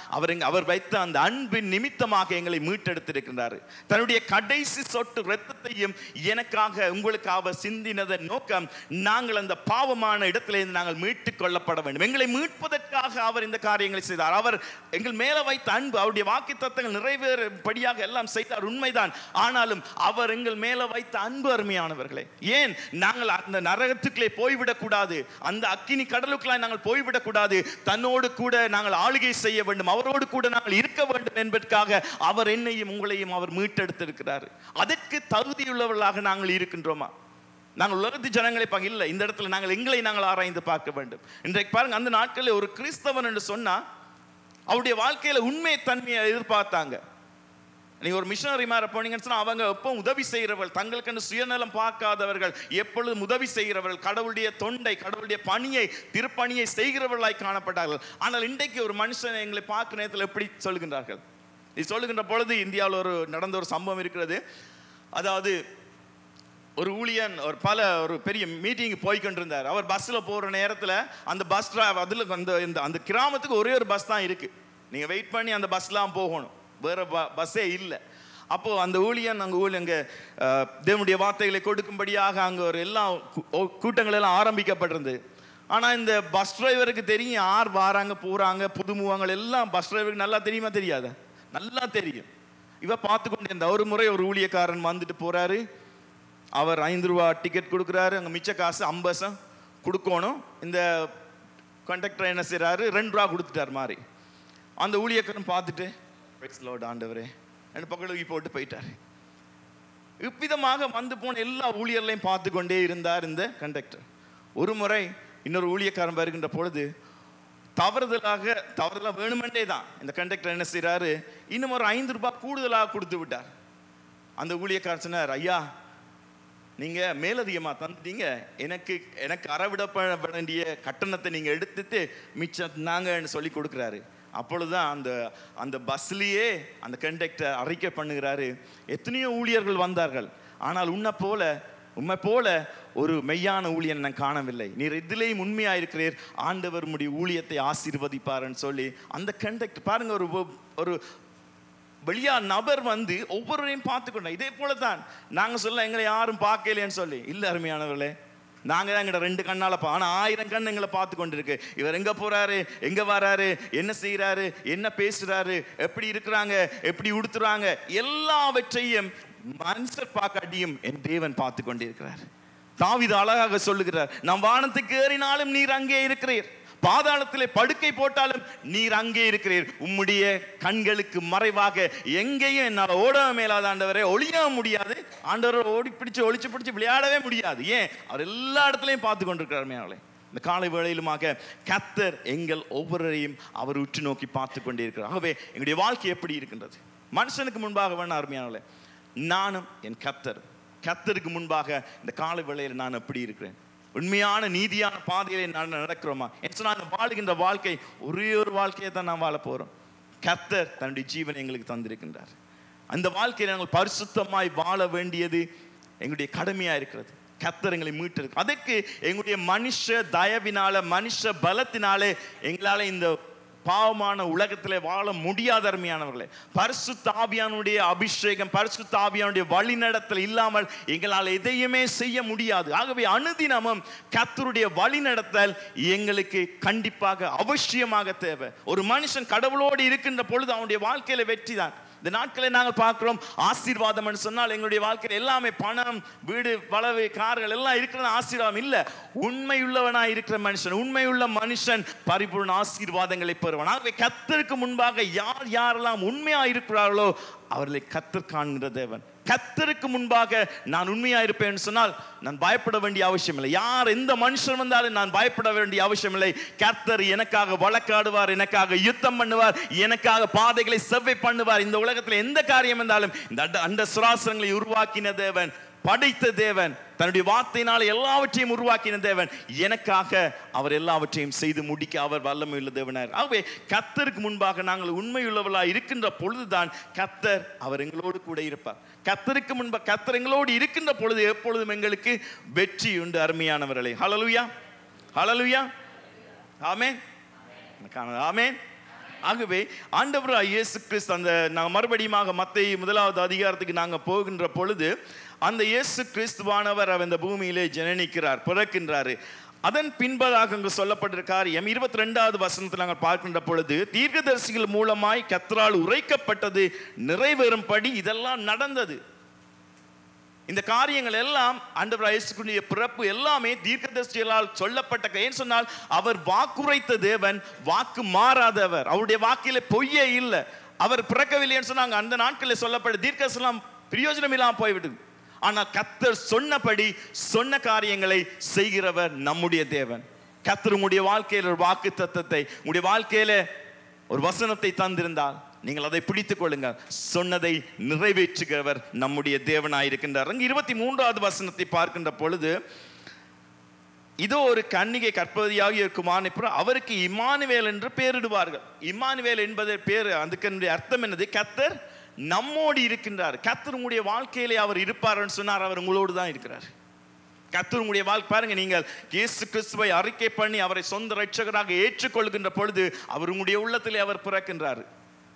அவர் வைத்த அந்த அன்பின் நிமித்தமாக எங்களை மீட்டெடுத்திருக்கின்றாரு. தன்னுடைய கடைசி சொட்டு இரத்தத்தையும் எனக்காக உங்களுக்காக சிந்தினதன் நோக்கம், நாங்கள் அந்த பாவமான இடத்திலிருந்து நாங்கள் மீட்டுக் கொள்ளப்பட வேண்டும். எங்களை மீட்பதற்காக அவர் இந்த காரியங்களை செய்தார். அவர் எங்கள் மேல வைத்த அன்பு, அவருடைய வாக்குத்தத்தங்கள் நிறைவேறும்படியாக எல்லாம் செய்தார், உண்மைதான். ஆனாலும் அவர் எங்கள் மேல வைத்த அன்பு அருமையானவர்களே, ஏன் நாங்கள் அந்த நரகத்துக்குள்ளே போய்விடக் கூடாது, அந்த அக்கினி கடலுக்குள்ளாய் நாங்கள் போய்விடக் கூடாது. தன்னோடு கூட நாங்கள் ஆளுகை செய்ய வேண்டும், அவரோடு கூட நாங்கள் இருக்க வேண்டும் என்பதற்காக அவர் என்னையும் உங்களையும் அவர் மீட்டெடுத்திருக்கிறார். அதற்கு தகுதியுள்ளவர்களாக நாங்கள் இருக்கின்றோமா? நாங்கள் உலகத்து ஜனங்களை பார்க்க இல்லை, இந்த இடத்துல நாங்கள் எங்களை நாங்கள் ஆராய்ந்து பார்க்க வேண்டும். இன்றைக்கு பாருங்க, அந்த நாட்களில் ஒரு கிறிஸ்தவன் என்று சொன்னா அவருடைய வாழ்க்கையில உண்மை தன்மையை எதிர்பார்த்தாங்க. நீங்க ஒரு மிஷனரி மாதிரி போனீங்கன்னு சொன்னா அவங்க எப்பவும் உதவி செய்கிறவர்கள், தங்களுக்கு சுயநலம் பார்க்காதவர்கள், எப்பொழுதும் உதவி செய்கிறவர்கள், கடவுளுடைய தொண்டை, கடவுளுடைய பணியை, திருப்பணியை செய்கிறவர்களாய் காணப்பட்டார்கள். ஆனால் இன்றைக்கு ஒரு மனுஷன் எங்களை பார்க்கிற நேரத்தில் எப்படி சொல்லுகின்றார்கள்? இது சொல்லுகின்ற பொழுது இந்தியாவில் நடந்த ஒரு சம்பவம் இருக்கிறது. அதாவது ஒரு ஊழியன் ஒரு பெரிய மீட்டிங் போய்கொண்டிருந்தார். அவர் பஸ்ஸில் போகிற நேரத்தில் அந்த பஸ் டிரைவர், அதில் அந்த கிராமத்துக்கு ஒரே ஒரு பஸ் தான் இருக்குது, நீங்கள் வெயிட் பண்ணி அந்த பஸ்லாம் போகணும், வேறு பஸ்ஸே இல்லை. அப்போது அந்த ஊழியன் அங்கே தேவனுடைய வார்த்தைகளை கொடுக்கும்படியாக அங்கே ஒரு எல்லாம் கூட்டங்கள் எல்லாம் ஆரம்பிக்கப்பட்டிருந்தது. ஆனால் இந்த பஸ் டிரைவருக்கு தெரியும் யார் வராங்க போகிறாங்க, புதுமுகங்கள் எல்லாம் பஸ் டிரைவருக்கு நல்லா தெரியுமா தெரியாத? நல்லா தெரியும். இவ பார்த்து கொண்டு இருந்த ஒரு முறை ஒரு ஊழியக்காரன் வந்துட்டு போகிறாரு. அவர் 5 ரூபா டிக்கெட் கொடுக்குறாரு, அங்கே மிச்ச காசு 50 கொடுக்கணும். இந்த கண்டக்டர் என்ன செய்கிறாரு, 2 ரூபா கொடுத்துட்டார் மாதிரி. அந்த ஊழியக்காரன் பார்த்துட்டு ஆண்டவரே ரெண்டு பக்கத்துக்கு போட்டு போயிட்டாரு. இவ்விதமாக வந்து போன எல்லா ஊழியர்களையும் பார்த்து கொண்டே இருந்தார் இந்த கண்டக்டர். ஒரு முறை இன்னொரு ஊழியக்காரன் வருகின்ற பொழுது தவறுதலாக வேணுமென்றே தான் இந்த கண்டக்டர் என்ன செய்யறாரு, இன்னும் ஒரு 5 ரூபாய் கூடுதலாக கொடுத்து விட்டார். அந்த ஊழியக்காரன் சொன்னார், ஐயா நீங்க மேலதிகமாக தந்துட்டீங்க, எனக்கு அறவிடப்பட வேண்டிய கட்டணத்தை நீங்க எடுத்துட்டு மிச்சம் நாங்கன்னு சொல்லி கொடுக்குறாரு. அப்பொழுதுதான் அந்த பஸ்லேயே அந்த கண்டக்டர் அறிக்கை பண்ணுகிறாரு, எத்தனையோ ஊழியர்கள் வந்தார்கள், ஆனால் உம்மை போல ஒரு மெய்யான ஊழியன் நான் காணவில்லை. நீர் இதிலேயும் உண்மையா இருக்கிறீர், ஆண்டவர் உம்முடைய ஊழியத்தை ஆசீர்வதிப்பார்ன்னு சொல்லி அந்த கண்டக்ட் பாருங்க. ஒரு வெளியா நபர் வந்து ஒவ்வொருவரையும் பார்த்துக்கொண்டோம். இதே போல தான் நாங்கள் சொல்ல எங்களை யாரும் பார்க்கலையேன்னு சொல்லி, இல்லை அருமையானவர்களே, நாங்கள் தான் எங்கள்கிட்ட 2 கண்ணால் ஆனால் 1000 கண் எங்களை பார்த்து கொண்டிருக்கு. இவர் எங்கே போகிறாரு, எங்கே வராரு, என்ன செய்கிறாரு, என்ன பேசுகிறாரு, எப்படி இருக்கிறாங்க, எப்படி உடுத்துறாங்க, எல்லாவற்றையும் மனுஷர் பார்க்காட்டியும் என் தேவன் பார்த்து கொண்டிருக்கிறார். தாவீது அழகாக சொல்லுகிறார், நாம் வானத்துக்கு ஏறினாலும் நீர் அங்கே இருக்கிறீர், பாதாளத்திலே படுக்கை போட்டாலும் நீர் அங்கே இருக்கிறீர், உம்முடைய கண்களுக்கு மறைவாக எங்கேயும் என்னால் ஓடவே மேலாத ஆண்டவரே, ஒளிய முடியாது ஆண்டவரை, ஒளிச்சு பிடிச்சு விளையாடவே முடியாது. ஏன்? அவர் எல்லா இடத்துலையும் பார்த்து கொண்டிருக்கிறார். மேலே இந்த காலை வேளையிலுமாக கர்த்தர் எங்கள் ஒவ்வொருவரையும் அவர் உற்று நோக்கி பார்த்து கொண்டே இருக்கிறார். ஆகவே எங்களுடைய வாழ்க்கை எப்படி இருக்கின்றது? மனுஷனுக்கு முன்பாக வேணா அருமையானவர்களே, நானும் என் கர்த்தருக்கு முன்பாக இந்த காலை வேளையில் நான் எப்படி இருக்கிறேன்? உண்மையான நீதியான பாதையிலே நான் நடக்கிறோமா? நான் வாழுகின்ற வாழ்க்கை ஒரே ஒரு வாழ்க்கையை தான் நான் வாழ போறோம். கர்த்தர் தன்னுடைய ஜீவனை எங்களுக்கு தந்திருக்கின்றார். அந்த வாழ்க்கையை நாங்கள் பரிசுத்தமாய் வாழ வேண்டியது எங்களுடைய கடமையா இருக்கிறது. கர்த்தர் எங்களை மீட்டிருக்கு. அதற்கு எங்களுடைய மனுஷ தயவினால, மனுஷ பலத்தினாலே எங்களால இந்த பாவமான உலகத்திலே வாழ முடியாத அருமையானவர்களே. பரிசுத்த ஆவியானுடைய அபிஷேகம், பரிசுத்த ஆவியானுடைய வழிநடத்தல் இல்லாமல் எங்களால் எதையுமே செய்ய முடியாது. ஆகவே அனுதினமும் கர்த்தருடைய வழிநடத்தல் எங்களுக்கு கண்டிப்பாக அவசியமாக தேவை. ஒரு மனுஷன் கடவுளோடு இருக்கின்ற பொழுது அவனுடைய வாழ்க்கையில வெற்றி தான். இந்த நாட்களை நாங்கள் பார்க்கிறோம், ஆசீர்வாதம் என்று சொன்னால் எங்களுடைய வாழ்க்கையில் எல்லாமே பணம், வீடு, வளவு, கார்கள் எல்லாம் இருக்கிற ஆசீர்வாதம் இல்லை. உண்மையுள்ளவனாய் இருக்கிற மனுஷன், உண்மையுள்ள மனுஷன் பரிபூர்ண ஆசீர்வாதங்களை பெறுவான். ஆகவே கர்த்தருக்கு முன்பாக யாரெல்லாம் உண்மையா இருக்கிறார்களோ அவர்களை கர்த்தர் காண்கிற தேவன். கர்த்தருக்கு முன்பாக நான் உண்மையா இருப்பேன் சொன்னால் நான் பயப்பட வேண்டிய அவசியம் இல்லை. யார் எந்த மனுஷன் வந்தாலும் நான் பயப்பட வேண்டிய அவசியம் இல்லை. கர்த்தர் எனக்காக வழக்காடுவார், எனக்காக யுத்தம் பண்ணுவார், எனக்காக பாதைகளை செவ்வை பண்ணுவார். இந்த உலகத்தில் எந்த காரியம் வந்தாலும் இந்த அண்ட சுராசனங்களை உருவாக்கின தேவன், படைத்த தேவன், தன்னுடைய வார்த்தையினால் எல்லாவற்றையும் உருவாக்கின தேவன், எனக்காக அவர் எல்லாவற்றையும் செய்து முடிக்க அவர் வல்லமை உள்ள தேவனார். ஆகவே கர்த்தருக்கு முன்பாக நாங்கள் உண்மையுள்ளவர்களாக இருக்கின்ற பொழுதுதான் கர்த்தர் அவர் எங்களோடு கூட இருப்பார். கர்த்தருக்கு முன்பாக கர்த்தர் எங்களோடு இருக்கின்ற பொழுது எப்பொழுதும் எங்களுக்கு வெற்றி உண்டு. அருமையானவர்களே, ஹல்லேலூயா, ஹல்லேலூயா, ஆமென், ஆமென். ஆகவே ஆண்டவராகிய இயேசு கிறிஸ்து, அந்த நாங்கள் மறுபடியும் மத்தேயு 1வது அதிகாரத்துக்கு நாங்கள் போகின்ற பொழுது அந்த இயேசு கிறிஸ்துவானவர் அவர் இந்த பூமியிலே ஜனனிக்கிறார், பிறக்கின்றாரு. அதன் பின்பதாக அங்கு சொல்லப்பட்ட காரியம் 22வது வசனத்தில் நாங்கள் பார்க்கின்ற பொழுது, தீர்க்கதரிசிகள் மூலமாய் கர்த்தரால் உரைக்கப்பட்டது நிறைவேறும்படி இதெல்லாம் நடந்தது. இந்த காரியங்கள் எல்லாம் ஆண்டவராகிய இயேசு கிறிஸ்துவின் பிறப்பு எல்லாமே தீர்க்கதரிசிகளால் சொல்லப்பட்ட. ஏன் சொன்னால் அவர் வாக்குரைத்த தேவன், வாக்கு மாறாதவர், அவருடைய வாக்கிலே பொய்யே இல்லை. அவர் பிறக்கவில்லைன்னு சொன்னாங்க. அந்த நாட்களில் சொல்லப்பட்ட தீர்க்கதரிசிலாம் பிரயோஜனம் இல்லாமல் போய்விட்டது. ஆனால் கர்த்தர் சொன்னபடி சொன்ன காரியங்களை செய்கிறவர் நம்முடைய தேவன். கர்த்தர் உங்களுடைய வாழ்க்கையில் ஒரு வாக்கு தத்தத்தை, உங்களுடைய வாழ்க்கையில ஒரு வசனத்தை தந்திருந்தால் நீங்கள் அதை பிடித்துக் கொள்ளுங்கள். சொன்னதை நிறைவேற்றுகிறவர் நம்முடைய தேவனாயிருக்கின்றார். 23வது வசனத்தை பார்க்கின்ற பொழுது, இதோ ஒரு கன்னிகை கற்பவதியாக இருக்குமான், அவருக்கு இம்மானுவேல் என்று பெயரிடுவார்கள். இம்மானுவேல் என்பது பேர், அதுக்கு அர்த்தம் என்னது? கர்த்தர் நம்மோடு இருக்கின்றார். கர்த்தர் உங்களுடைய வாழ்க்கையிலே அவர் இருப்பார்னு சொன்னார். அவர் உங்களோடு தான் இருக்கிறார். கர்த்தர் உங்களுடைய வாழ்க்கை பாருங்க, நீங்கள் இயேசு கிறிஸ்துவை அறிக்கை பண்ணி அவரை சொந்த இரட்சகராக ஏற்றுக்கொள்கின்ற பொழுது அவர் உங்களுடைய உள்ளத்திலே அவர் பிறக்கின்றார்.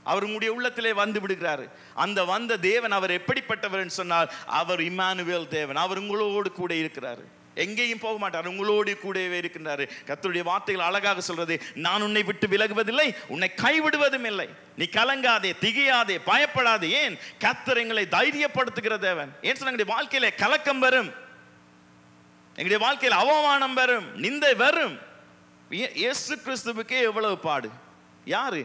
அவர் உங்களுடைய உள்ளத்திலே வந்து விடுகிறார். அந்த வந்த தேவன் அவர் எப்படிப்பட்டவர் சொன்னால் அவர் இம்மானுவேல் தேவன். அவர் உங்களோடு கூட இருக்கிறார், எங்கேயும் போக மாட்டார், உங்களோடு கூடவே இருக்கின்றார். கர்த்தருடைய வார்த்தைகள் அழகாக சொல்றது, நான் உன்னை விட்டு விலகுவதில்லை, உன்னை கைவிடுவதும் இல்லை. நீ கலங்காதே, திகையாதே, பயப்படாதே. ஏன்? கர்த்தர் எங்களை தைரியப்படுத்துகிற தேவன். ஏன் சொன்ன, எங்களுடைய வாழ்க்கையில கலக்கம் வரும், எங்களுடைய வாழ்க்கையில் அவமானம் வரும், நிந்தை வரும். இயேசு கிறிஸ்துவுக்கே எவ்வளவு பாடு, யாரு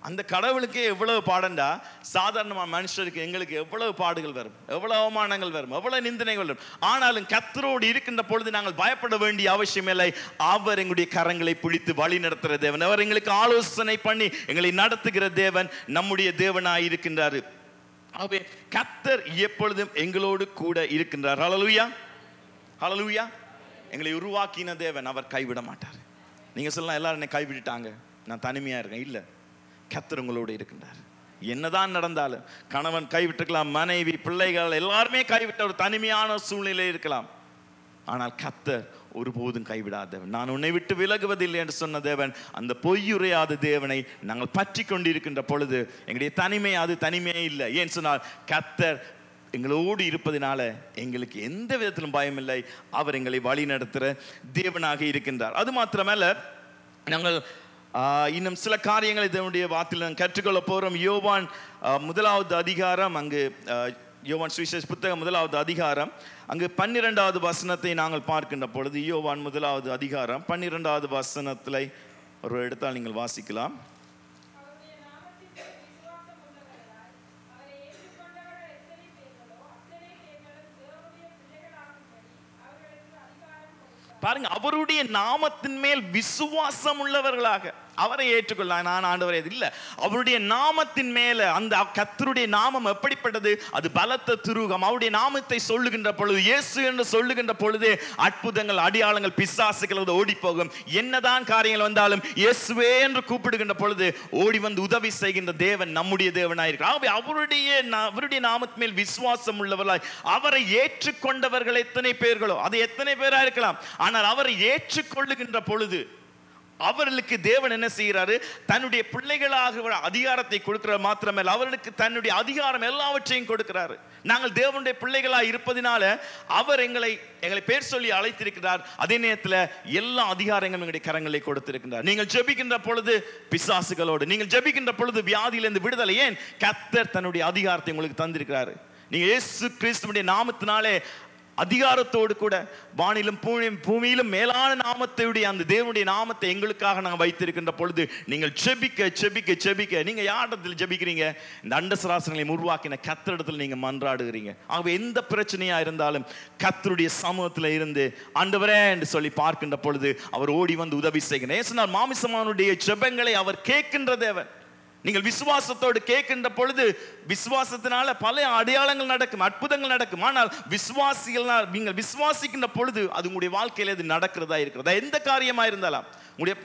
அந்த கடவுளுக்கே எவ்வளவு பாடண்டா, சாதாரணமான மனுஷருக்கு எங்களுக்கு எவ்வளவு பாடுகள் வரும், எவ்வளவு அவமானங்கள் வரும், எவ்வளவு நிந்தனைகள் வரும். ஆனாலும் கர்த்தரோடு இருக்கின்ற பொழுது நாங்கள் பயப்பட வேண்டிய அவசியம் இல்லை. அவர் எங்களுடைய கரங்களை பிடித்து வழி நடத்துகிற தேவன், அவர் எங்களுக்கு ஆலோசனை பண்ணி எங்களை நடத்துகிற தேவன் நம்முடைய தேவனாய் இருக்கின்றார். ஆகவே கர்த்தர் எப்பொழுதும் எங்களோடு கூட இருக்கின்றார். ஹல்லேலூயா, ஹல்லேலூயா. எங்களை உருவாக்கின தேவன், அவர் கைவிட மாட்டார். நீங்க சொல்லலாம், எல்லாரும் என்னை கைவிட்டுட்டாங்க, நான் தனிமையா இருக்கேன். இல்லை, கர்த்தர் உங்களோடு இருக்கின்றார். என்னதான் நடந்தாலும் கணவன் கைவிட்டுக்கலாம், மனைவி, பிள்ளைகள் எல்லாருமே கைவிட்ட ஒரு தனிமையான சூழ்நிலை இருக்கலாம். ஆனால் கர்த்தர் ஒருபோதும் கைவிடாதவன். நான் உன்னை விட்டு விலகுவதில்லை என்று சொன்ன தேவன், அந்த பொய்யுரையாத தேவனை நாங்கள் பற்றி கொண்டிருக்கின்ற பொழுது எங்களுடைய தனிமை அது தனிமையே இல்லை. ஏன் சொன்னால் கர்த்தர் எங்களோடு இருப்பதனால எங்களுக்கு எந்த விதத்திலும் பயமில்லை. அவர் எங்களை வழி நடத்துகிற தேவனாக இருக்கின்றார். அது மாத்திரமல்ல, நாங்கள் இன்னும் சில காரியங்களை இதனுடைய வார்த்தையில் நாங்கள் கற்றுக்கொள்ள போகிறோம். யோவான் 1வது அதிகாரம், அங்கு யோவான் சுவிசேஷ புத்தகம் 1வது அதிகாரம், அங்கு 12வது வசனத்தை நாங்கள் பார்க்கின்ற பொழுது, யோவான் 1வது அதிகாரம் 12வது வசனத்தில் ஒரு எடுத்தால் நீங்கள் வாசிக்கலாம். பாருங்க, அவருடைய நாமத்தின் மேல் விசுவாசம் உள்ளவர்களாக அவரை ஏற்றுக்கொள்ள. நான் ஆண்டவரே இல்லை, அவருடைய நாமத்தின் மேல, அந்த கர்த்தருடைய நாமம் எப்படிப்பட்டது? அது பலத்த துருகம். அவருடைய நாமத்தை சொல்லுகின்ற பொழுது, இயேசு என்று சொல்லுகின்ற பொழுது அற்புதங்கள், அடையாளங்கள், பிசாசுகள் ஓடி போகும். என்னதான் காரியங்கள் வந்தாலும் இயேசுவே என்று கூப்பிடுகின்ற பொழுது ஓடி வந்து உதவி செய்கின்ற தேவன் நம்முடைய தேவனாயிருக்கிறார். அவருடைய நாமத்தின் மேல் விசுவாசம் உள்ளவர்களாய் அவரை ஏற்றுக்கொண்டவர்கள் எத்தனை பேர்களோ, அது எத்தனை பேரா இருக்கலாம். ஆனால் அவரை ஏற்றுக்கொள்ளுகின்ற பொழுது அவர்களுக்கு தேவன் என்ன செய்கிறாரு? தன்னுடைய பிள்ளைகளாக அதிகாரத்தை கொடுக்கிறார். மாத்திரமல்ல, அவர்களுக்கு தன்னுடைய அதிகாரம் எல்லாவற்றையும் கொடுக்கிறாரு. நாங்கள் தேவனுடைய பிள்ளைகளாக இருப்பதினால அவர் எங்களை பேர் சொல்லி அழைத்திருக்கிறார். அதே நேரத்தில் எல்லா அதிகாரங்களும் எங்களுடைய கரங்களை கொடுத்திருக்கிறார். நீங்கள் ஜெபிக்கின்ற பொழுது பிசாசுகளோடு, நீங்கள் ஜெபிக்கின்ற பொழுது வியாதியிலிருந்து விடுதலை. ஏன்? கர்த்தர் தன்னுடைய அதிகாரத்தை உங்களுக்கு தந்திருக்கிறாரு. நீங்க இயேசு கிறிஸ்துவினுடைய நாமத்தினாலே அதிகாரத்தோடு கூட வானிலும் பூமியிலும் மேலான நாமத்தையுடைய அந்த தேவனுடைய நாமத்தை எங்களுக்காக நாங்கள் வைத்திருக்கின்ற பொழுது நீங்கள் ஜெபிக்க ஜெபிக்க ஜெபிக்க, நீங்க யாரிடத்தில் ஜெபிக்கிறீங்க? இந்த அண்டசராசனங்களை உருவாக்கின கர்த்தரிடத்தில் நீங்க மன்றாடுகிறீங்க. ஆகவே எந்த பிரச்சனையா இருந்தாலும் கர்த்தருடைய சமூகத்தில் இருந்து ஆண்டவரே என்று சொல்லி பார்க்கின்ற பொழுது அவர் ஓடி வந்து உதவி செய்கிறார். மாமிசமானுடைய ஜெபங்களை அவர் கேட்கின்ற தேவன். நீங்கள் விசுவாசத்தோடு கேட்கின்ற பொழுது விசுவாசத்தினால பல அடையாளங்கள் நடக்கும், அற்புதங்கள் நடக்கும். ஆனால் நீங்கள் விசுவாசிக்கின்ற பொழுது அது உங்களுடைய வாழ்க்கையில் அது நடக்கிறதா இருக்கிறதா, எந்த காரியமா இருந்தாலும்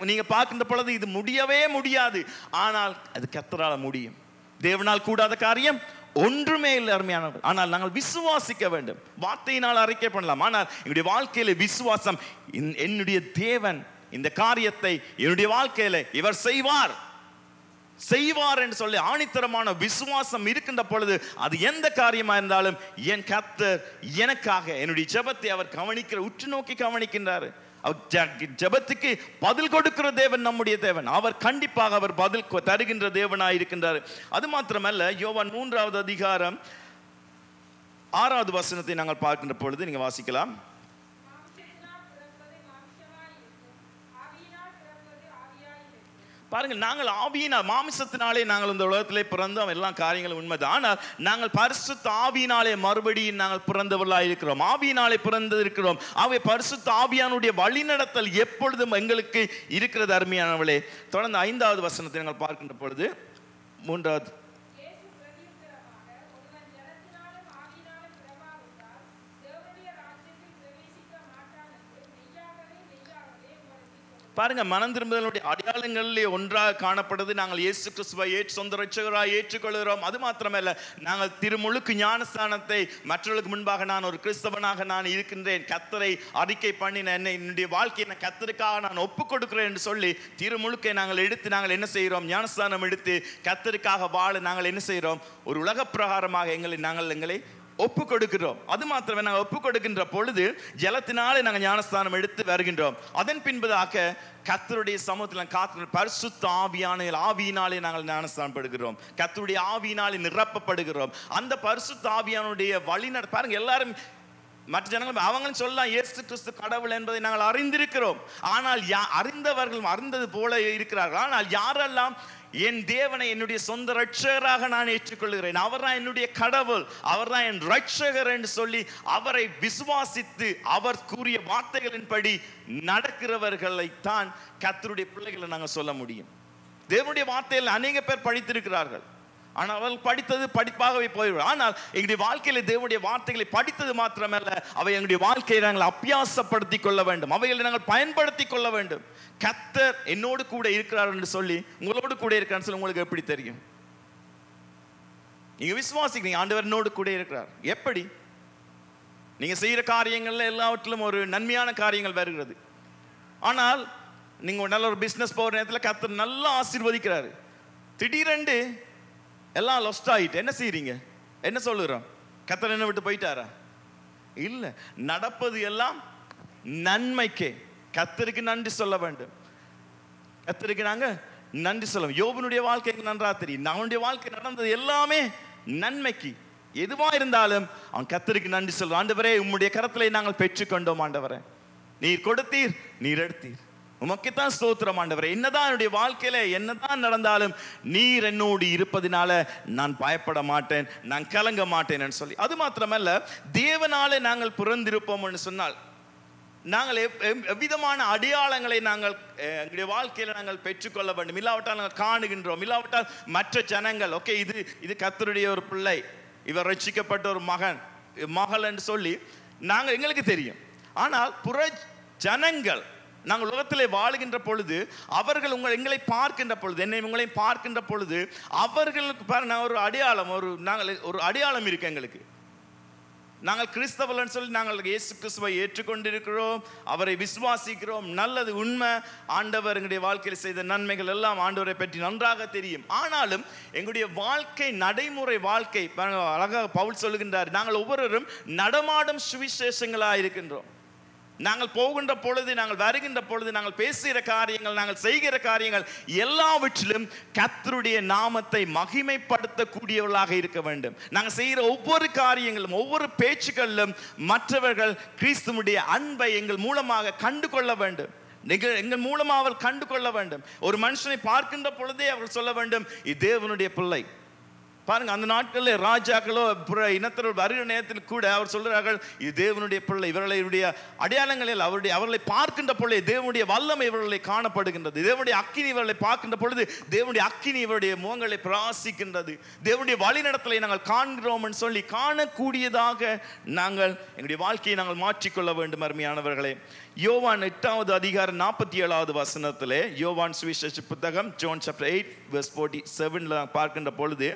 நீங்க பார்க்கின்ற பொழுது இது முடியவே முடியாது, ஆனால் அது கர்த்தரால் முடியும். தேவனால் கூடாத காரியம் ஒன்றுமே இல்லை அருமையானவர். ஆனால் நாங்கள் விசுவாசிக்க வேண்டும். வார்த்தையினால் அறிக்கை பண்ணலாம், ஆனால் என்னுடைய வாழ்க்கையில விசுவாசம், என்னுடைய தேவன் இந்த காரியத்தை என்னுடைய வாழ்க்கையில இவர் செய்வார் என்று சொல்லி ஆணித்தரமான விசுவாசம் இருக்கின்ற பொழுது அது எந்த காரியமா இருந்தாலும் என் கர்த்தர் எனக்காக என்னுடைய ஜெபத்தை அவர் உற்று நோக்கி கவனிக்கின்றார். ஜெபத்துக்கு பதில் கொடுக்கிற தேவன் நம்முடைய தேவன். அவர் கண்டிப்பாக அவர் பதில் தருகின்ற தேவனாய் இருக்கின்றார். அது மாத்திரமல்ல, யோவான் 3வது அதிகாரம் 6வது வசனத்தை நாங்கள் பார்க்கின்ற பொழுது நீங்க வாசிக்கலாம். பாருங்கள், நாங்கள் ஆவியினால், மாமிசத்தினாலே நாங்கள் இந்த உலகத்திலே பிறந்தோம், எல்லா காரியங்களும் உண்மைதான். ஆனால் நாங்கள் பரிசுத்த ஆவியினாலே மறுபடியும் நாங்கள் பிறந்தவர்களாக இருக்கிறோம், ஆவியினாலே பிறந்திருக்கிறோம். ஆகவே பரிசுத்த ஆவியானுடைய வழிநடத்தல் எப்பொழுதும் எங்களுக்கு இருக்கிறது. அருமையானவளே, தொடர்ந்து 5வது வசனத்தை நாங்கள் பார்க்கின்ற பொழுது 3வது பாருங்க, மனம் திரும்புதலுடைய அடையாளங்களிலே ஒன்றாக காணப்படுது. நாங்கள் இயேசு கிறிஸ்துவை சொந்த ரட்சகராய் ஏற்றுக்கொள்கிறோம். அது மாத்திரமல்ல, நாங்கள் திருமுழுக்கு ஞானஸ்தானத்தை மற்றவர்களுக்கு முன்பாக நான் ஒரு கிறிஸ்தவனாக நான் இருக்கின்றேன், கர்த்தரை அறிக்கை பண்ணி என்னுடைய வாழ்க்கையை கர்த்தருக்காக நான் ஒப்புக் கொடுக்கிறேன் என்று சொல்லி திருமுழுக்கை நாங்கள் எடுத்து நாங்கள் என்ன செய்கிறோம்? ஞானஸ்தானம் எடுத்து கர்த்தருக்காக வாழ நாங்கள் என்ன செய்கிறோம்? ஒரு உலக பிரகாரமாக எங்களை ஒப்பு கொடுக்கிறோம். அது மாத்திரமே, நாங்கள் ஒப்பு கொடுக்கின்ற பொழுது ஜலத்தினாலே நாங்கள் ஞானஸ்தானம் எடுத்து வருகின்றோம். அதன் பின்பதாக கர்த்தருடைய சமூகத்தில் காத்து பரிசுத்த ஆவியினாலே நாங்கள் ஞானஸ்தானம் படுகிறோம், கர்த்தருடைய ஆவியினாலே நிரப்பப்படுகிறோம். அந்த பரிசுத்த ஆவியானுடைய வழிநடை பாருங்க, எல்லாரும் மற்ற ஜனங்கள் அவங்களும் சொல்லலாம் இயேசு கிறிஸ்து கடவுள் என்பதை நாங்கள் அறிந்திருக்கிறோம். ஆனால் அறிந்தவர்கள் அறிந்தது போல இருக்கிறார்கள். ஆனால் யாரெல்லாம் என் தேவனை என்னுடைய சொந்த ரட்சகராக நான் ஏற்றுக்கொள்கிறேன், அவர் தான் என்னுடைய கடவுள், அவர் தான் என் ரட்சகர் என்று சொல்லி அவரை விசுவாசித்து அவர் கூறிய வார்த்தைகளின்படி நடக்கிறவர்களைத்தான் கர்த்தருடைய பிள்ளைகளை நாங்கள் சொல்ல முடியும். தேவனுடைய வார்த்தையில் அநேக பேர் படித்திருக்கிறார்கள், ஆனால் அவர்கள் படித்தது படிப்பாகவே போய்விடும். ஆனால் எங்களுடைய வாழ்க்கையில தேவனுடைய வார்த்தைகளை படித்தது மாத்திரமல்ல, அவை எங்களுடைய வாழ்க்கையை நாங்கள் அபியாசப்படுத்திக் கொள்ள வேண்டும், அவைகளை நாங்கள் பயன்படுத்திக் கொள்ள வேண்டும். கர்த்தர் என்னோடு கூட இருக்கிறார் என்று சொல்லி, உங்களோடு கூட இருக்கிறான்னு சொல்லி உங்களுக்கு எப்படி தெரியும்? நீங்க விசுவாசிக்கிறீங்க ஆண்டவர் என்னோடு கூட இருக்கிறார். எப்படி? நீங்க செய்யற காரியங்கள்ல எல்லாவற்றிலும் ஒரு நன்மையான காரியங்கள் வருகிறது. ஆனால் நீங்க நல்ல ஒரு பிசினஸ் போகிற நேரத்தில் கர்த்தர் நல்லா ஆசீர்வதிக்கிறாரு. திடீரென்று எல்லாம் லொஸ்ட் ஆயிட்டு என்ன செய்றீங்க? என்ன சொல்லுறோம்? கர்த்தர் என்ன விட்டு போயிட்டாரா? இல்ல, நடப்பது எல்லாம் நன்மைக்கே. கர்த்தருக்கு நன்றி சொல்ல வேண்டும். கர்த்தருக்கு நாங்க நன்றி சொல்ல. யோபனுடைய வாழ்க்கை நன்றா தெரியும். அவனுடைய வாழ்க்கை நடந்தது எல்லாமே நன்மைக்கு. எதுவா இருந்தாலும் அவன் கர்த்தருக்கு நன்றி சொல்றான். ஆண்டவரே, உம்முடைய கரத்திலே நாங்கள் பெற்றுக்கொண்டோம். ஆண்டவரே, நீர் கொடுத்தீர், நீர் எடுத்தீர், உமக்குத்தான் ஸ்தோத்திரம். ஆண்டவரே, என்னதான் என்னுடைய வாழ்க்கையில என்னதான் நடந்தாலும் நீர் என்னோடு இருப்பதினால நான் பயப்பட மாட்டேன், நான் கலங்க மாட்டேன் சொல்லி. அது மாத்திரமல்ல, தேவனாலே நாங்கள் பிறந்திருப்போம்னு சொன்னால் நாங்கள் எவ்விதமான அடையாளங்களை நாங்கள் எங்களுடைய வாழ்க்கையில நாங்கள் பெற்றுக்கொள்ள வேண்டும். இல்லாவிட்டால் நாங்கள் காணுகின்றோம், இல்லாவிட்டால் மற்ற ஜனங்கள் ஓகே இது கர்த்தருடைய ஒரு பிள்ளை, இவர் ரட்சிக்கப்பட்ட ஒரு மகள் என்று சொல்லி நாங்கள் எங்களுக்கு தெரியும். ஆனால் புற ஜனங்கள் நாங்கள் உலகத்திலே வாழுகின்ற பொழுது அவர்கள் எங்களை பார்க்கின்ற பொழுது, என்னை உங்களை பார்க்கின்ற பொழுது அவர்களுக்கு பாருங்க ஒரு அடையாளம், ஒரு அடையாளம் இருக்கு எங்களுக்கு. நாங்கள் கிறிஸ்தவர்கள் சொல்லி நாங்கள் இயேசு கிறிஸ்துவை ஏற்றுக்கொண்டிருக்கிறோம், அவரை விசுவாசிக்கிறோம், நல்லது உண்மை. ஆண்டவர் எங்களுடைய வாழ்க்கையில் செய்த நன்மைகள் எல்லாம் ஆண்டவரை பற்றி நன்றாக தெரியும். ஆனாலும் எங்களுடைய வாழ்க்கை நடைமுறை வாழ்க்கை அழகாக பவுல் சொல்லுகின்றார், நாங்கள் ஒவ்வொருவரும் நடமாடும் சுவிசேஷங்களாக இருக்கின்றோம். நாங்கள் போகின்ற பொழுது, நாங்கள் வருகின்ற பொழுது, நாங்கள் பேசுகிற காரியங்கள், நாங்கள் செய்கிற காரியங்கள் எல்லாவற்றிலும் கர்த்தருடைய நாமத்தை மகிமைப்படுத்தக்கூடியவர்களாக இருக்க வேண்டும். நாங்கள் செய்கிற ஒவ்வொரு காரியங்களும், ஒவ்வொரு பேச்சுக்களிலும் மற்றவர்கள் கிறிஸ்துவுடைய அன்பை எங்கள் மூலமாக கண்டு கொள்ள வேண்டும். எங்கள் மூலமாக அவர்கள் கண்டு கொள்ள வேண்டும். ஒரு மனுஷனை பார்க்கின்ற பொழுதே அவர்கள் சொல்ல வேண்டும், இது தேவனுடைய பிள்ளை. பாருங்க, அந்த நாட்களில் ராஜாக்களோ இனத்தர்கள் வருகிற நேரத்தில் கூட அவர் சொல்கிறார்கள், இது தேவனுடைய பிள்ளை. இவர்களுடைய அடையாளங்களில் அவர்களை பார்க்கின்ற பொழுது தேவனுடைய வல்லமை இவர்களை காணப்படுகின்றது. தேவனுடைய அக்கினி இவர்களை பார்க்கின்ற பொழுது தேவனுடைய அக்கினி இவருடைய முகங்களை பிரகாசிக்கின்றது. தேவனுடைய வழிநடத்தலை நாங்கள் காண்கிறோம் என்று சொல்லி காணக்கூடியதாக நாங்கள் எங்களுடைய வாழ்க்கையை நாங்கள் மாற்றிக்கொள்ள வேண்டும். அருமையானவர்களே, யோவான் 8வது அதிகாரம் 47வது வசனத்திலே, யோவான் சுவிசேஷ புத்தகம் John chapter 8 verse 47 பார்க்கின்ற பொழுது,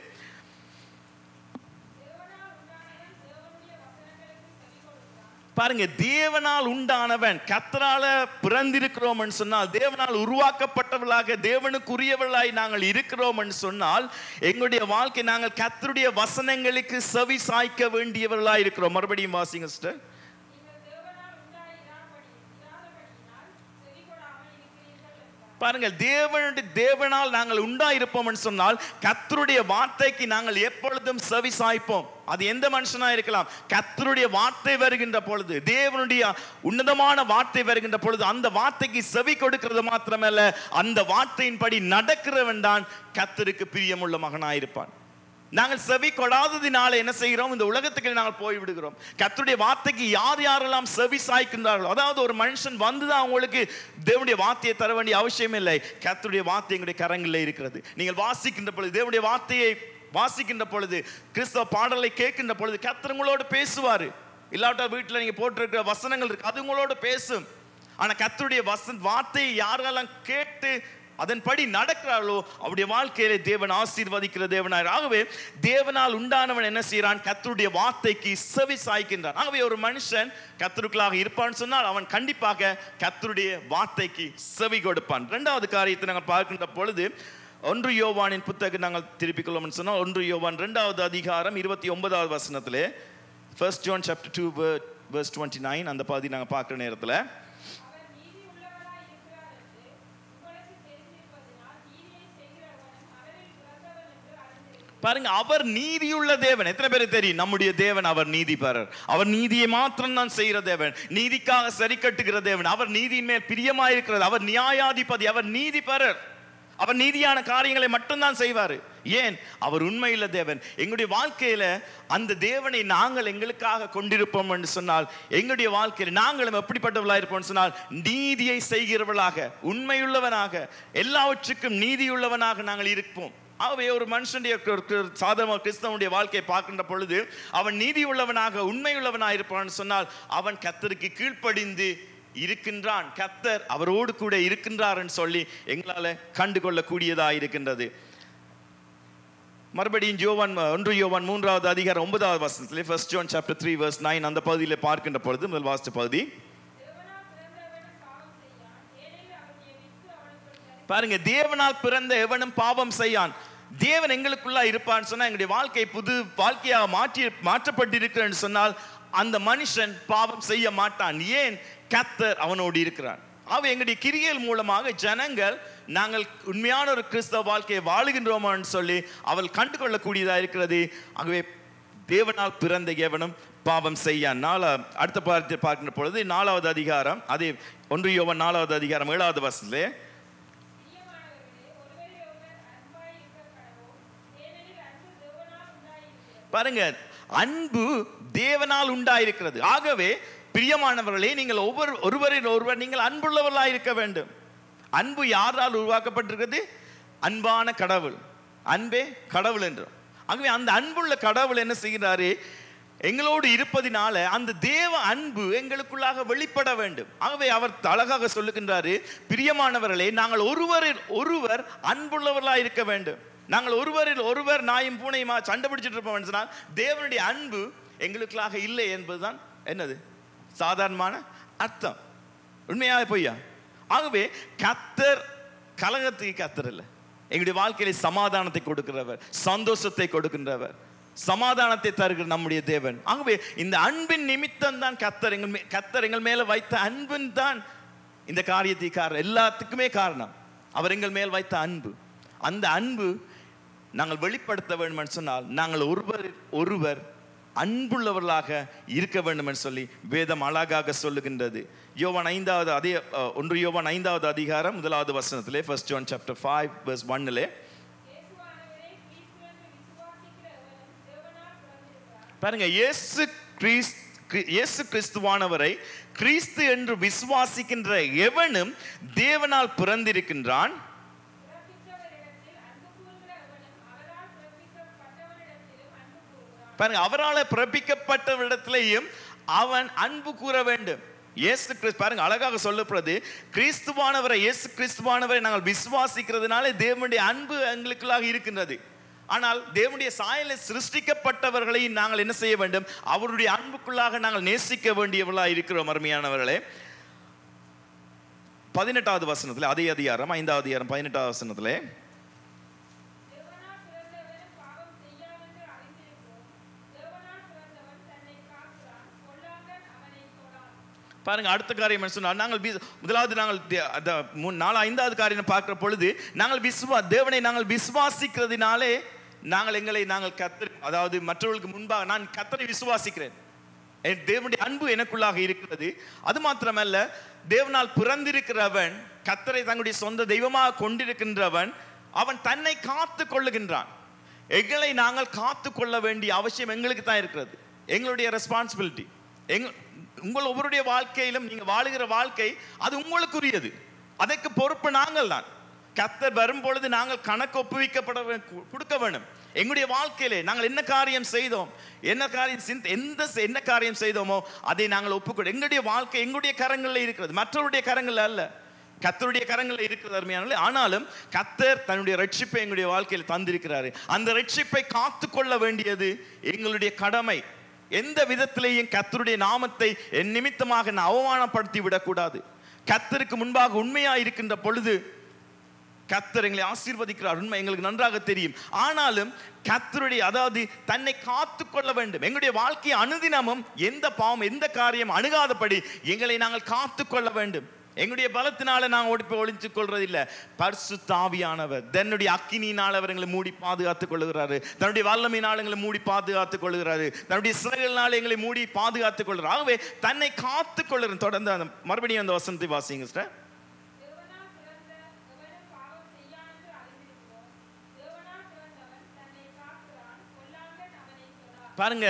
பாருங்க, தேவனால் உண்டானவன், கர்த்தரால பிறந்திருக்கிறோம் என்று சொன்னால், தேவனால் உருவாக்கப்பட்டவர்களாக தேவனுக்குரியவர்களாய் நாங்கள் இருக்கிறோம் என்று சொன்னால், எங்களுடைய வாழ்க்கை நாங்கள் கர்த்தருடைய வசனங்களுக்கு செவி சாய்க்க வேண்டியவர்களாய் இருக்கிறோம். மறுபடியும் வாசிங்க சிஸ்டர். பாருங்கள், தேவனால் நாங்கள் உண்டாயிருப்போம் என்று சொன்னால் கர்த்தருடைய வார்த்தைக்கு நாங்கள் எப்பொழுதும் செவி சாய்ப்போம். அது எந்த மனுஷனா இருக்கலாம். கர்த்தருடைய வார்த்தை வருகின்ற பொழுது, தேவனுடைய உன்னதமான வார்த்தை வருகின்ற பொழுது அந்த வார்த்தைக்கு செவி கொடுக்கிறது மாத்திரமல்ல, அந்த வார்த்தையின்படி நடக்கிறவன் தான் கர்த்தருக்கு பிரியமுள்ள மகனாயிருப்பான். நாங்கள் செவி கொடாததினால என்ன செய்கிறோம்? இந்த உலகத்துக்கு நாங்கள் போய்விடுகிறோம். கர்த்தருடைய வார்த்தைக்கு யார் யாரெல்லாம் செவி சாய்க்கின்றார்களோ, அதாவது ஒரு மனுஷன் வந்துதான் அவங்களுக்கு தேவனுடைய வார்த்தையை தர வேண்டிய அவசியம் இல்லை. கர்த்தருடைய வார்த்தை எங்களுடைய கரங்களில் இருக்கிறது. நீங்கள் வாசிக்கின்ற பொழுது, தேவனுடைய வார்த்தையை வாசிக்கின்ற பொழுது, கிறிஸ்தவ பாடலை கேட்கின்ற பொழுது கர்த்தர் உங்களோடு பேசுவார். இல்லாட்டா வீட்டில் நீங்க போட்டிருக்கிற வசனங்கள் இருக்கு, அது உங்களோடு பேசும். ஆனா கர்த்தருடைய வார்த்தையை யாரெல்லாம் கேட்டு அதன்படி நடக்கிறார்களோ அவருடைய வாழ்க்கையிலே தேவன் ஆசீர்வதிக்கிற தேவனாய். ஆகவே தேவனால் உண்டானவன் என்ன செய்யறான்? கர்த்தருடைய வார்த்தைக்கு செவி சாய்க்கின்றான். ஆகவே ஒரு மனுஷன் கர்த்தருக்குள்ளாக இருப்பான்னு சொன்னால் அவன் கண்டிப்பாக கர்த்தருடைய வார்த்தைக்கு செவி கொடுப்பான். இரண்டாவது காரியத்தை நாங்கள் பார்க்கின்ற பொழுது 1 யோவானின் புத்தகம் நாங்கள் திருப்பிக் கொள்ளும் சொன்னால் 1 யோவான் 2வது அதிகாரம் 29வது வசனத்திலே, 1 John chapter 2 verse 29 அந்த பகுதி நாங்கள் பார்க்கிற நேரத்தில், பாருங்க, அவர் நீதியுள்ள தேவன். எத்தனை பேருக்கு தெரியும் நம்முடைய தேவன் அவர் நீதிபரர். அவர் நீதியை மாத்திரம் தான் செய்கிற தேவன், நீதிக்காக சரி கட்டுகிற தேவன். அவர் நீதியின் மேல் பிரியமாயிருக்கிறது. அவர் நியாயாதிபதி, அவர் நீதிபரர். அவர் நீதியான காரியங்களை மட்டும்தான் செய்வார். ஏன்? அவர் உண்மையுள்ள தேவன். எங்களுடைய வாழ்க்கையில அந்த தேவனை நாங்கள் எங்களுக்காக கொண்டிருப்போம் என்று சொன்னால், எங்களுடைய வாழ்க்கையில நாங்களும் எப்படிப்பட்டவர்களாக இருப்போம் சொன்னால், நீதியை செய்கிறவர்களாக, உண்மையுள்ளவனாக, எல்லாவற்றுக்கும் நீதியுள்ளவனாக நாங்கள் இருப்போம். ஆகவே ஒரு மனுஷனுடைய சாதாரண கிறிஸ்தவனுடைய வாழ்க்கையை பார்க்கின்ற பொழுது அவன் நீதி உள்ளவனாக, உண்மையுள்ளவனாக இருப்பான்னு சொன்னால் அவன் கர்த்தருக்கு கீழ்ப்படிந்து இருக்கின்றான். கர்த்தர் அவரோடு கூட இருக்கின்றார் என்று சொல்லி எங்களால் கண்டுகொள்ளக்கூடியதாக இருக்கின்றது. மறுபடியும் யோவான் 1 யோவான் 3வது அதிகாரம் 9வது வசனத்திலே 1 John chapter 3 verse 9 அந்த பகுதியிலே பார்க்கின்ற பொழுது முதல் வாசித்த பகுதி பாருங்க, தேவனால் பிறந்த எவனும் பாவம் செய்யான். தேவன் எங்களுக்குள்ளா இருப்பான்னு சொன்னா எங்களுடைய வாழ்க்கை புது வாழ்க்கையாக மாற்றப்பட்டிருக்கிறேன்னு சொன்னால் அந்த மனுஷன் பாவம் செய்ய மாட்டான். ஏன்? கர்த்தர் அவனோடு இருக்கிறான். எங்களுடைய கிரியைகள் மூலமாக ஜனங்கள் நாங்கள் உண்மையான ஒரு கிறிஸ்தவ வாழ்க்கையை வாழுகின்றோமான்னு சொல்லி அவள் கண்டுகொள்ளக்கூடியதாக இருக்கிறது. ஆகவே தேவனால் பிறந்த எவனும் பாவம் செய்யான். அடுத்த பாடத்தை பார்க்கின்ற பொழுது 4வது அதிகாரம், அதே 1 யோவான் 4வது அதிகாரம் 7வது வசனத்திலே பாருங்க, அன்பு தேவனால் உண்டாயிருக்கிறது. ஆகவே பிரியமானவர்களே, நீங்கள் ஒருவரில் ஒருவர் நீங்கள் அன்புள்ளவர்களாக இருக்க வேண்டும். அன்பு யாரால் உருவாக்கப்பட்டிருக்கிறது? அன்பான கடவுள். அன்பே கடவுள் என்றும். ஆகவே அந்த அன்புள்ள கடவுள் என்ன செய்கிறாரு? எங்களோடு இருப்பதினால அந்த தேவ அன்பு எங்களுக்குள்ளாக வெளிப்பட வேண்டும். ஆகவே அவர் அழகாக சொல்லுகின்றாரு, பிரியமானவர்களே, நாங்கள் ஒருவரில் ஒருவர் அன்புள்ளவர்களாக இருக்க வேண்டும். நாங்கள் ஒருவரில் ஒருவர் நாயும் பூனையுமா சண்டை பிடிச்சிட்டு இருப்போம் சொன்னால் தேவனுடைய அன்பு எங்களுக்குள்ளாக இல்லை என்பதுதான் என்னது சாதாரணமான அர்த்தம். உண்மையாக பொய்யா? ஆகவே கர்த்தர் கலகத்துக்கு கர்த்தர் இல்லை. எங்களுடைய வாழ்க்கையில சமாதானத்தை கொடுக்கிறவர், சந்தோஷத்தை கொடுக்கின்றவர், சமாதானத்தை தருகிற நம்முடைய தேவன். ஆகவே இந்த அன்பின் நிமித்தம் தான் கர்த்தர் எங்கள் மேல வைத்த அன்பின் தான் இந்த காரியத்தை எல்லாத்துக்குமே காரணம். அவர் எங்கள் மேல் வைத்த அன்பு. அந்த அன்பு நாங்கள் வெளிப்படுத்த வேண்டும் என்று சொன்னால் நாங்கள் ஒருவர் அன்புள்ளவர்களாக இருக்க வேண்டும் என்று சொல்லி வேதம் அழகாக சொல்லுகின்றது. யோவான் 5வது அதே 1 யோவான் 5வது அதிகாரம் 1வது வசனத்திலே 1 John chapter 5 verse 1லே பாருங்க, இயேசு கிறிஸ்துவானவரை கிறிஸ்து என்று விசுவாசிக்கின்ற எவனும் தேவனால் பிறந்திருக்கின்றான். பாருங்க, அவரால் பிறப்பிக்கப்பட்டவரிடத்திலேயும் அவன் அன்பு கூற வேண்டும். இயேசு கிறிஸ்து பாருங்க அழகாக சொல்லப்படுது, இயேசு கிறிஸ்துவானவரை நாங்கள் விசுவாசிக்கிறதுனால தேவனுடைய அன்பு எங்களுக்குள்ளாக இருக்கின்றது. ஆனால் தேவனுடைய சாயலில் சிருஷ்டிக்கப்பட்டவர்களை நாங்கள் என்ன செய்ய வேண்டும்? அவருடைய அன்புக்குள்ளாக நாங்கள் நேசிக்க வேண்டியவர்களாக இருக்கிறோம். அருமையானவர்களே, 18வது வசனத்தில் அதே அதிகாரம் 5வது அதிகாரம் 18வது வசனத்திலே பாருங்க, அடுத்த காரியம் என்ன சொன்னால், முதலாவது நாங்கள் 4-5வது காரியம் பார்க்கிற பொழுது நாங்கள் தேவனை நாங்கள் விசுவாசிக்கிறதுனாலே நாங்கள் கர்த்தர், அதாவது மற்றவர்களுக்கு முன்பாக நான் கர்த்தரை விசுவாசிக்கிறேன், தேவனுடைய அன்பு எனக்குள்ளாக இருக்கிறது. அது மாத்திரமல்ல, தேவனால் பிறந்திருக்கிறவன் கர்த்தரை தன்னுடைய சொந்த தெய்வமாக கொண்டிருக்கின்றவன் அவன் தன்னை காத்து கொள்ளுகின்றான். எங்களை நாங்கள் காத்து கொள்ள வேண்டிய அவசியம் எங்களுக்கு தான் இருக்கிறது. எங்களுடைய ரெஸ்பான்சிபிலிட்டி. உங்கள் ஒவ்வொருடைய வாழ்க்கையிலும் நீங்க வாழுகிற வாழ்க்கை அது உங்களுக்குரியது. அதற்கு பொறுப்பு நாங்கள் தான். கர்த்தர் வரும் பொழுது நாங்கள் கணக்கு ஒப்புவிக்கப்பட கொடுக்க வேண்டும். எங்களுடைய வாழ்க்கையிலே நாங்கள் என்ன காரியம் செய்தோம், என்ன காரியம் செய்தோமோ அதை நாங்கள் ஒப்புக்கொடு. எங்களுடைய வாழ்க்கை எங்களுடைய கரங்களில் இருக்கிறது, மற்றவருடைய கரங்கள் அல்ல, கர்த்தருடைய கரங்களில் இருக்கிறது. அருமையானவர்களே, ஆனாலும் கர்த்தர் தன்னுடைய ரட்சிப்பை எங்களுடைய வாழ்க்கையில் தந்திருக்கிறாரு. அந்த ரட்சிப்பை காத்து கொள்ள வேண்டியது எங்களுடைய கடமை. எந்த விதத்திலேயும் கர்த்தருடைய நாமத்தை என் நிமித்தமாக அவமானப்படுத்தி விடக்கூடாது. கர்த்தருக்கு முன்பாக உண்மையா இருக்கின்ற பொழுது கர்த்தர் எங்களை ஆசீர்வதிக்கிறார், உண்மை எங்களுக்கு நன்றாக தெரியும். ஆனாலும் கர்த்தருடைய, அதாவது தன்னை காத்து கொள்ள வேண்டும். எங்களுடைய வாழ்க்கையை அனுதினமும் எந்த பாவம் எந்த காரியம் அணுகாதபடி எங்களை நாங்கள் காத்து கொள்ள வேண்டும். எங்களுடைய பலத்தினால நாங்கள் ஒளிஞ்சு கொள்றதில்லை. பரிசுத்த ஆவியானவர் தன்னுடைய அக்கினியினால் அவர் எங்களை மூடி பாதுகாத்துக் கொள்ளுகிறாரு. தன்னுடைய வல்லமையினால் எங்களை மூடி பாதுகாத்துக் கொள்ளுகிறாரு. தன்னுடைய சிறைகளினால் எங்களை மூடி பாதுகாத்துக் கொள்கிறார். ஆகவே தன்னை காத்துக் கொள்ளுகிறேன். தொடர்ந்து மறுபடியும் அந்த வசனத்தை வாசிங்க சிஸ்டர். பாருங்க,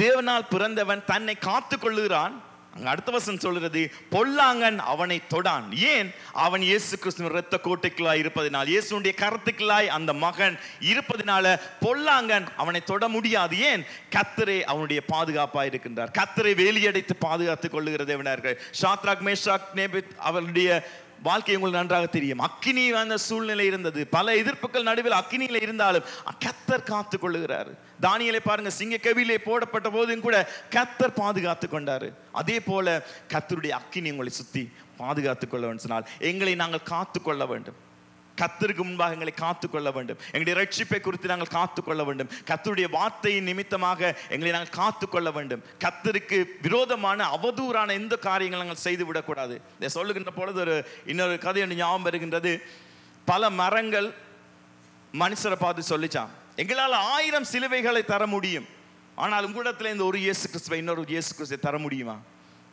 தேவனால் பிறந்தவன் தன்னை காத்துக் கொள்ளுகிறான். அடுத்த வசனம் சொல்கிறது, பொல்லாங்கன் அவனை தொடான். ஏன்? அவன் இயேசு கிறிஸ்துவின் இரத்த கோட்டைக்குள்ளாய் இருப்பதினால், இயேசுடைய கரத்துக்குள்ளாய் அந்த மகன் இருப்பதினால பொல்லாங்கன் அவனை தொட முடியாது. ஏன்? கர்த்தரே அவனுடைய பாதுகாப்பாக இருக்கின்றார். கர்த்தரை வேலியடைத்து பாதுகாத்துக் கொள்ளுகிற தேவனார்கள். சாத்ராக் மேஷாக் நேபேத் அவருடைய வாழ்க்கை உங்களுக்கு நன்றாக தெரியும். அக்கினி அந்த சூழ்நிலை இருந்தது, பல எதிர்ப்புகள் நடுவில் அக்கினியில இருந்தாலும் கர்த்தர் காத்து கொள்ளுகிறார். தானியேலை பாருங்க, சிங்க கெபியிலே போடப்பட்ட போதும் கூட கர்த்தர் பாதுகாத்து கொண்டாரு. அதே போல கர்த்தருடைய அக்கினி உங்களை சுத்தி பாதுகாத்துக் கொள்ள வேண்டும் சொன்னால் எங்களை நாங்கள் காத்து கொள்ள வேண்டும். கர்த்தருக்கு முன்பாக எங்களை காத்து கொள்ள வேண்டும். எங்களுடைய ரட்சிப்பை குறித்து நாங்கள் காத்து கொள்ள வேண்டும். கர்த்தருடைய வார்த்தையின் நிமித்தமாக எங்களை நாங்கள் காத்து கொள்ள வேண்டும். கர்த்தருக்கு விரோதமான அவதூறான எந்த காரியங்கள் நாங்கள் செய்து விடக்கூடாது. இதை சொல்லுகின்ற பொழுது இன்னொரு கதை ஒன்று ஞாபகம் வருகின்றது. பல மரங்கள் மனுஷரை பார்த்து சொல்லிச்சான், எங்களால் 1000 சிலுவைகளை தர முடியும், ஆனால் உங்களிடத்துல இந்த ஒரு இயேசு கிறிஸ்துவை இன்னொரு இயேசு கிறிஸ்துவை தர முடியுமா?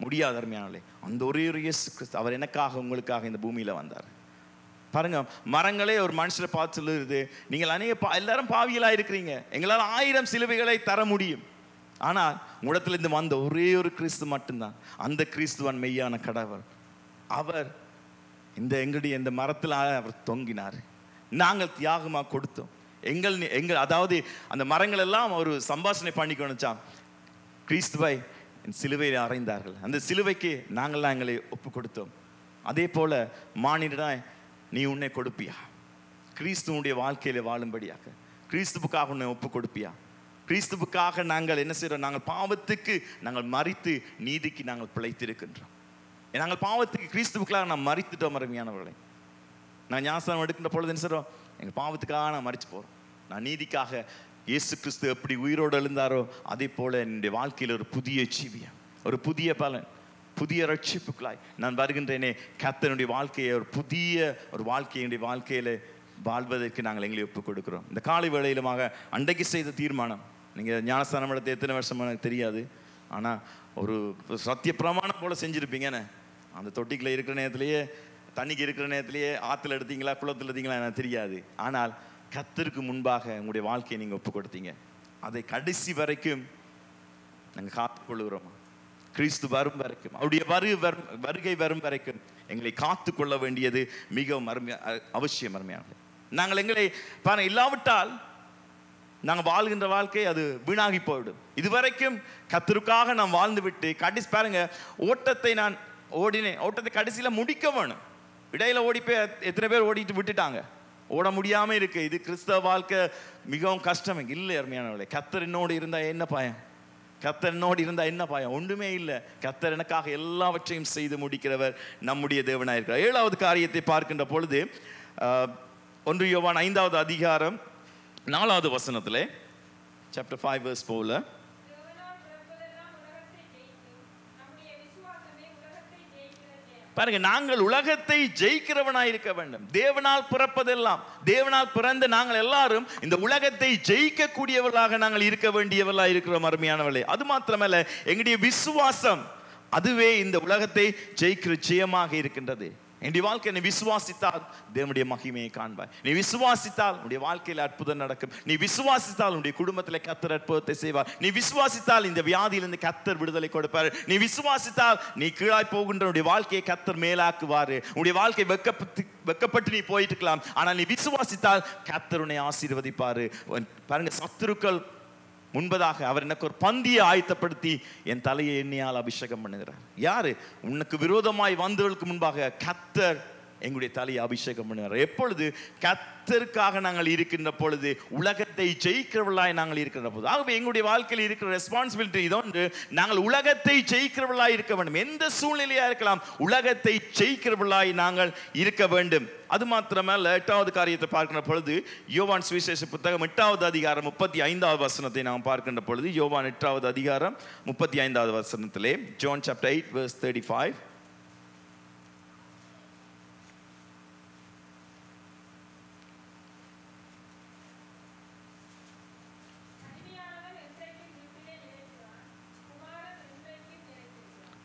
முடியாது அருமையானே. அந்த ஒரே ஒரு இயேசு கிறிஸ்து, அவர் எனக்காக உங்களுக்காக இந்த பூமியில வந்தார். பாருங்க, மரங்களே ஒரு மனுஷரை பார்த்து சொல்லுது, நீங்கள் எல்லாரும் பாவிகளா இருக்கிறீங்க, எங்களால் 1000 சிலுவைகளை தர முடியும், ஆனால் உடத்துல இருந்து வந்த ஒரே ஒரு கிறிஸ்து மட்டும்தான், அந்த கிறிஸ்துவன் மெய்யான கடவுள். அவர் எங்களுடைய இந்த மரத்தில் அவர் தொங்கினார், நாங்கள் தியாகமாக கொடுத்தோம். எங்கள் அதாவது அந்த மரங்கள் எல்லாம் ஒரு சம்பாஷணை பண்ணிக்கொண்டுச்சான், கிறிஸ்துவை சிலுவையில் அறைந்தார்கள், அந்த சிலுவைக்கு நாங்கள்லாம் எங்களை ஒப்பு கொடுத்தோம். அதே போல மானிடனாய் நீ உன்னை கொடுப்பியா? கிறிஸ்துவனுடைய வாழ்க்கையில வாழும்படியாக கிறிஸ்துவுக்காக உன்னை ஒப்பு கொடுப்பியா? கிறிஸ்துவுக்காக நாங்கள் என்ன செய்யறோம்? நாங்கள் பாவத்துக்கு நாங்கள் மரித்து நீதிக்கு நாங்கள் பிழைத்திருக்கின்றோம். நாங்கள் பாவத்துக்கு கிறிஸ்துவுக்காக நாம் மரித்துட்டோம். அருமையானவர்களே, நான் ஞானஸ்நானம் எடுக்கின்ற பொழுது என்ன செய்றோம்? எங்கள் பாவத்துக்காக நான் மரிச்சு போறோம். நான் நீதிக்காக இயேசு கிறிஸ்து எப்படி உயிரோடு எழுந்தாரோ அதே போல என்னுடைய வாழ்க்கையில் ஒரு புதிய ஜீவியம், ஒரு புதிய பலன், புதிய ரட்சிப்புகளாய் நான் வருகின்றேனே. கர்த்தருடைய வாழ்க்கையை ஒரு புதிய ஒரு வாழ்க்கையுடைய வாழ்க்கையில வாழ்வதற்கு நாங்கள் எங்களை ஒப்புக் கொடுக்கிறோம். இந்த காலை வேளையிலுமாக அன்றைக்கு செய்த தீர்மானம், நீங்க ஞானஸ்தானம் எடுத்து எத்தனை வருஷம் எனக்கு தெரியாது, ஆனா ஒரு சத்திய பிரமாணம் போல செஞ்சிருப்பீங்கன்னு. அந்த தொட்டிக்குள்ள இருக்கிற நேரத்திலேயே, தண்ணிக்கு இருக்கிற நேரத்திலேயே ஆற்றுல எடுத்தீங்களா குளத்தில் எடுத்தீங்களா எனக்கு தெரியாது, ஆனால் கர்த்தருக்கு முன்பாக உங்களுடைய வாழ்க்கையை நீங்க ஒப்புக் கொடுத்தீங்க. அதை கடைசி வரைக்கும் நாங்கள் காத்துக்கொள்ளுகிறோம். கிறிஸ்து வரும் வரைக்கும், அவருடைய வருகை வரும் வரைக்கும் எங்களை காத்து கொள்ள வேண்டியது மிகவும் அவசியம். அருமையானது, நாங்கள் எங்களை பாருங்க, இல்லாவிட்டால் நாங்கள் வாழ்கின்ற வாழ்க்கை அது வீணாகி போய்விடும். இதுவரைக்கும் கர்த்தருக்காக நாம் வாழ்ந்து விட்டு கடைசி பாருங்க, ஓட்டத்தை நான் ஓடினேன், ஓட்டத்தை கடைசியில முடிக்க வேணும். இடையில ஓடி போய் எத்தனை பேர் ஓடிட்டு விட்டுட்டாங்க, ஓட முடியாம இருக்கு. இது கிறிஸ்தவ வாழ்க்கை மிகவும் கஷ்டம் இல்லை. அருமையானவர்களே, கர்த்தர் என்னோடு இருந்தா என்ன பயம்? கர்த்தர் என்னோடு இருந்தா என்ன பயம்? ஒன்றுமே இல்லை. கர்த்தர் எனக்காக எல்லாவற்றையும் செய்து முடிக்கிறவர் நம்முடைய தேவனாய் இருக்கிறார். 7வது காரியத்தை பார்க்கின்ற பொழுது 1 யோவான் 5வது அதிகாரம் 4வது வசனத்திலே, chapter 5 verse 4, பாருங்க, நாங்கள் உலகத்தை ஜெயிக்கிறவனாய் இருக்க வேண்டும். தேவனால் பிறப்பதெல்லாம், தேவனால் பிறந்த நாங்கள் எல்லாரும் இந்த உலகத்தை ஜெயிக்கக்கூடியவர்களாக நாங்கள் இருக்க வேண்டியவர்களாக இருக்கிறோம். அருமையானவர்களே, அது மாத்திரமல்ல, எங்களுடைய விசுவாசம் அதுவே இந்த உலகத்தை ஜெயிக்கிற ஜெயமாக இருக்கின்றது. என்னுடைய வாழ்க்கை நீ விசுவாசித்தால் தேவனுடைய மகிமையை காண்பாய். நீ விசுவாசித்தால் உன்னுடைய வாழ்க்கையில் அற்புதம் நடக்கும். நீ விசுவாசித்தால் உன்னுடைய குடும்பத்தில் கர்த்தர் அற்புதத்தை செய்வார். நீ விசுவாசித்தால் இந்த வியாதியிலிருந்து கர்த்தர் விடுதலை கொடுப்பார். நீ விசுவாசித்தால் நீ கீழாய் போகின்ற உன்னுடைய வாழ்க்கையை கர்த்தர் மேலாக்குவார். உன்னுடைய வாழ்க்கை வெக்கப்பட்டு நீ போயிட்டு இருக்கலாம், ஆனால் நீ விசுவாசித்தால் கர்த்தர் உன்னை ஆசீர்வதிப்பார். பாருங்க, சத்துருக்கள் முன்பதாக அவர் எனக்கு ஒரு பந்தியை ஆயத்தப்படுத்தி என் தலையை எண்ணெயால் அபிஷேகம் பண்ணுகிறார். யாரு? உனக்கு விரோதமாய் வந்தவர்களுக்கு முன்பாக கர்த்தர் எங்களுடைய தலையை அபிஷேகம் பண்ணுகிறார். எப்பொழுது? கர்த்தருக்காக நாங்கள் இருக்கின்ற பொழுது, உலகத்தை ஜெயிக்கிறவர்களாய் நாங்கள் இருக்கின்ற போது. ஆகவே எங்களுடைய வாழ்க்கையில் இருக்கிற ரெஸ்பான்சிபிலிட்டி இதொன்று, நாங்கள் உலகத்தை ஜெயிக்கிறவர்களாய் இருக்க வேண்டும். எந்த சூழ்நிலையா இருக்கலாம், உலகத்தை ஜெயிக்கிறவர்களாய் நாங்கள் இருக்க வேண்டும். அது மாத்திரமல்ல, 8வது காரியத்தை பார்க்கின்ற பொழுது, யோவான் சுவிசேஷ புத்தகம் 8வது அதிகாரம் 35வது வசனத்தை நாம் பார்க்கின்ற பொழுது, யோவான் 8வது அதிகாரம் 35வது வசனத்திலே, ஜான் chapter 8 verse 35,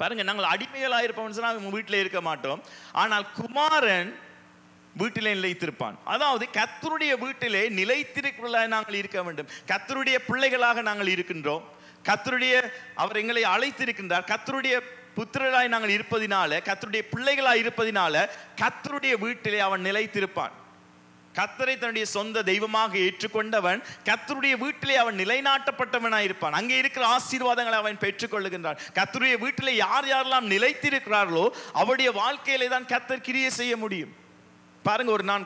பாருங்க, நாங்கள் அடிமைகளாக இருப்போம், வீட்டில் இருக்க மாட்டோம், ஆனால் குமாரன் வீட்டிலே நிலைத்திருப்பான். அதாவது கர்த்தருடைய வீட்டிலே நிலைத்திருக்கிறவர்களாக நாங்கள் இருக்க வேண்டும். கர்த்தருடைய பிள்ளைகளாக நாங்கள் இருக்கின்றோம். கர்த்தருடைய அவர் எங்களை அழைத்திருக்கின்றார். கர்த்தருடைய புத்திரராய் நாங்கள் இருப்பதினால, கர்த்தருடைய பிள்ளைகளாய் இருப்பதினால கர்த்தருடைய வீட்டிலே அவன் நிலைத்திருப்பான். கர்த்தரை தன்னுடைய சொந்த தெய்வமாக ஏற்றுக்கொண்டவன் கர்த்தருடைய வீட்டிலே அவன் நிலைநாட்டப்பட்டவனாய் இருப்பான். அங்கே இருக்கிற ஆசீர்வாதங்களை அவன் பெற்றுக்கொள்ளுகின்றான். கர்த்தருடைய வீட்டிலே யார் யாரெல்லாம் நிலைத்திருக்கிறார்களோ அவருடைய வாழ்க்கையிலே தான் கர்த்தர் கிரியை செய்ய முடியும். பாருங்க, ஒரு நான்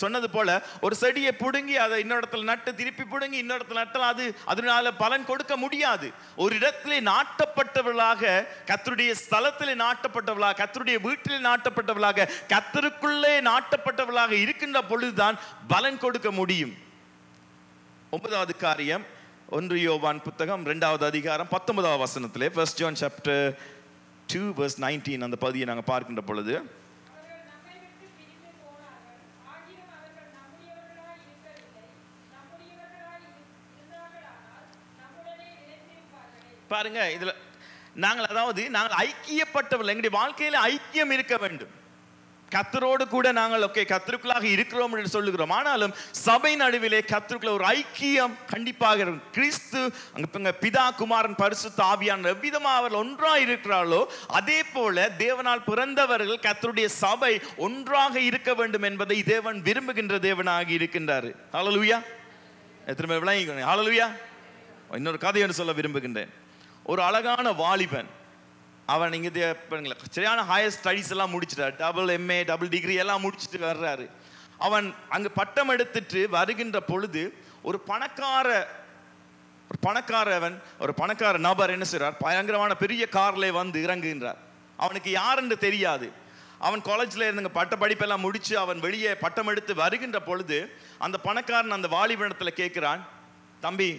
சொன்னது போல ஒரு செடியை புடுங்கி அதை இன்னொரு இடத்துல நட்டு திருப்பி புடுங்கி இன்னொரு இடத்துல நட்டால் அதனால பலன் கொடுக்க முடியாது. ஒரு இடத்திலே நாட்டப்பட்டவர்களாக, கர்த்தருடைய ஸ்தலத்திலே நாட்டப்பட்டவர்களாக, கர்த்தருடைய வீட்டிலே நாட்டப்பட்டவர்களாக, கர்த்தருக்குள்ளே நாட்டப்பட்டவர்களாக இருக்கின்ற பொழுதுதான் பலன் கொடுக்க முடியும். 9வது காரியம் 1 யோவான் புத்தகம் 2வது அதிகாரம் 19வது வசனத்திலே, 1 John chapter 2 verse 19 அந்த பகுதியை நாங்கள் பார்க்கின்ற பொழுது, பாருங்க, இதுல நாங்கள் ஐக்கியப்பட்டவர்கள், எங்களுடைய வாழ்க்கையில ஐக்கியம் இருக்க வேண்டும். கர்த்தரோடு கூட நாங்கள் கர்த்தருக்குள்ளாக இருக்கிறோம் என்று சொல்லுகிறோம். ஆனாலும் சபை நடுவிலே கர்த்தருக்குள்ள ஒரு ஐக்கியம் கண்டிப்பாக இருக்கும். கிறிஸ்து அங்க பிதா, குமாரன், பரிசுத்த ஆவியானவர் எவ்விதமாக அவர்கள் ஒன்றாக இருக்கிறார்களோ அதே போல தேவனால் பிறந்தவர்கள் கர்த்தருடைய சபை ஒன்றாக இருக்க வேண்டும் என்பதை தேவன் விரும்புகின்ற தேவனாக இருக்கின்றார். ஹல்லேலூயா. எத்தனை பேர் விளங்கிக்கணும்? ஹல்லேலூயா. இன்னொரு கதையை சொல்ல விரும்புகின்றேன். ஒரு அழகான வாலிபன், அவன் இங்கே சரியான ஹையர் ஸ்டடீஸ் எல்லாம் முடிச்சுட்டார். டபுள் MA, டபுள் டிகிரி எல்லாம் முடிச்சுட்டு வர்றாரு. அவன் அங்கு பட்டம் எடுத்துட்டு வருகின்ற பொழுது ஒரு பணக்கார நபர் என்ன செய்றார், பயங்கரமான பெரிய கார்ல வந்து இறங்குகின்றார். அவனுக்கு யார் என்று தெரியாது. அவன் காலேஜ்ல இருந்துங்க பட்ட படிப்பெல்லாம் முடிச்சு அவன் வெளியே பட்டம் எடுத்து வருகின்ற பொழுது அந்த பணக்காரன் அந்த வாலிபனிடத்துல கேட்கிறான், தம்பி,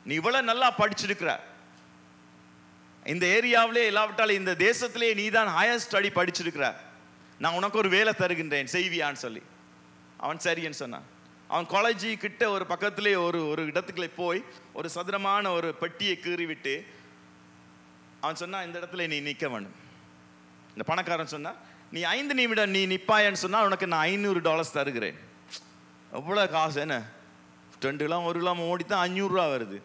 நீ இவ்வளவு நல்லா படிச்சிருக்கிற, இந்த ஏரியாவிலே இல்லாவிட்டால் இந்த தேசத்திலே நீ தான் ஹையர் ஸ்டடி படிச்சிருக்கிற, நான் உனக்கு ஒரு வேலை தருகின்றேன், செய்வியான்னு சொல்லி. அவன் சரின்னு சொன்னான். அவன் காலேஜி கிட்ட ஒரு பக்கத்திலே ஒரு இடத்துக்குள்ளே போய் ஒரு சதுரமான ஒரு பெட்டியை கீறி விட்டு அவன் சொன்னா, இந்த இடத்துல நீ நிற்க வேண்டும். இந்த பணக்காரன் சொன்னா, நீ 5 நிமிடம் நீ நிப்பாயன்னு சொன்னா உனக்கு நான் $500 தருகிறேன். எவ்வளோ காசு, என்ன 2 கிலோ 1 கிலோ ஓடித்தான் $500 வருது.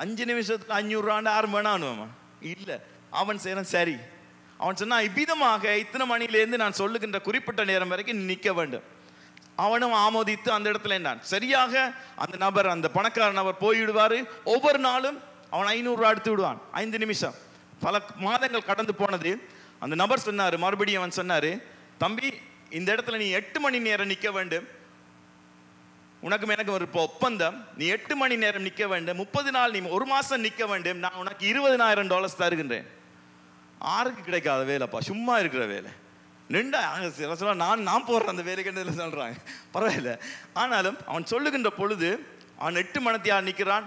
5 நிமிஷத்துக்கு $500 யாரும் வேணானுமா? இல்லை. அவன் செய்யறான், சரி. அவன் சொன்னா, இவ்விதமாக இத்தனை மணிலேருந்து நான் சொல்லுகின்ற குறிப்பிட்ட நேரம் வரைக்கும் நிற்க வேண்டும். அவனும் ஆமோதித்து அந்த இடத்துல என்ன சரியாக அந்த நபர், அந்த பணக்கார நபர் போய்விடுவாரு. ஒவ்வொரு நாளும் அவன் $500 எடுத்து விடுவான். 5 நிமிஷம். பல மாதங்கள் கடந்து போனது. அந்த நபர் சொன்னாரு, மறுபடியும் அவன் சொன்னாரு, தம்பி, இந்த இடத்துல நீ 8 மணி நேரம் நிற்க வேண்டும். உனக்கும் எனக்கு ஒரு ஒப்பந்தம், நீ 8 மணி நேரம் நிற்க வேண்டும், 30 நாள், நீ 1 மாசம் நிற்க வேண்டும், நான் உனக்கு $20,000 தருகின்றேன். ஆருக்கு கிடைக்காத வேலைப்பா, சும்மா இருக்கிற வேலை. நான் போடுறேன் அந்த வேலைக்கு சொல்றாங்க, பரவாயில்ல. ஆனாலும் அவன் சொல்லுகின்ற பொழுது அவன் 8 மணித்தியால் நிற்கிறான்.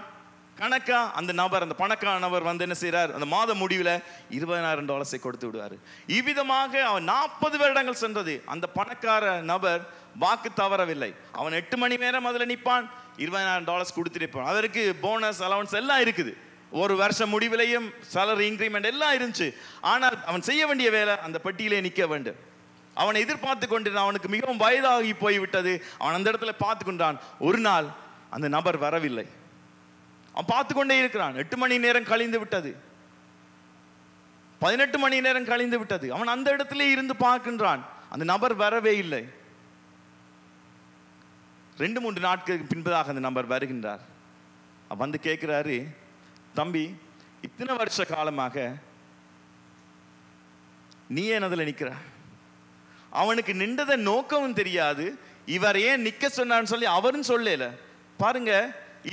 கணக்கா அந்த நபர், அந்த பணக்கார நபர் வந்து என்ன செய்யறார், அந்த மாத முடிவில் $20,000 கொடுத்து விடுவார். இவ்விதமாக அவன் 40 வருடங்கள் சென்றது. அந்த பணக்கார நபர் வாக்கு தவறவில்லை. அவன் 8 மணி நேரம் அதில் நிற்பான், $20,000 கொடுத்துருப்பான். அதற்கு போனஸ், அலவன்ஸ் எல்லாம் இருக்குது. ஒரு வருஷம் முடிவிலையும் சேலரி இன்க்ரிமெண்ட் எல்லாம் இருந்துச்சு. ஆனால் அவன் செய்ய வேண்டிய வேலை அந்த பெட்டியிலே நிற்க வேண்டும். அவனை எதிர்பார்த்து கொண்டிருந்தான். அவனுக்கு மிகவும் வயதாகி போய்விட்டது. அவன் அந்த இடத்துல பார்த்து கொண்டான். ஒரு நாள் அந்த நபர் வரவில்லை. அவன் பார்த்து கொண்டே இருக்கிறான். 8 மணி நேரம் கழிந்து விட்டது, 18 மணி நேரம் கழிந்து விட்டது. அவன் அந்த இடத்திலே இருந்து பார்க்கின்றான். அந்த நபர் வரவே இல்லை. 2-3 நாட்களுக்கு பின்பதாக அந்த நபர் வருகின்றார். வந்து கேட்கிறாரு, தம்பி, இத்தனை வருஷ காலமாக நீ ஏன் அதில் நிற்கிற? அவனுக்கு நின்றத நோக்கமும் தெரியாது. இவர் ஏன் நிற்க சொன்னான்னு சொல்லி அவரும் சொல்லல. பாருங்க,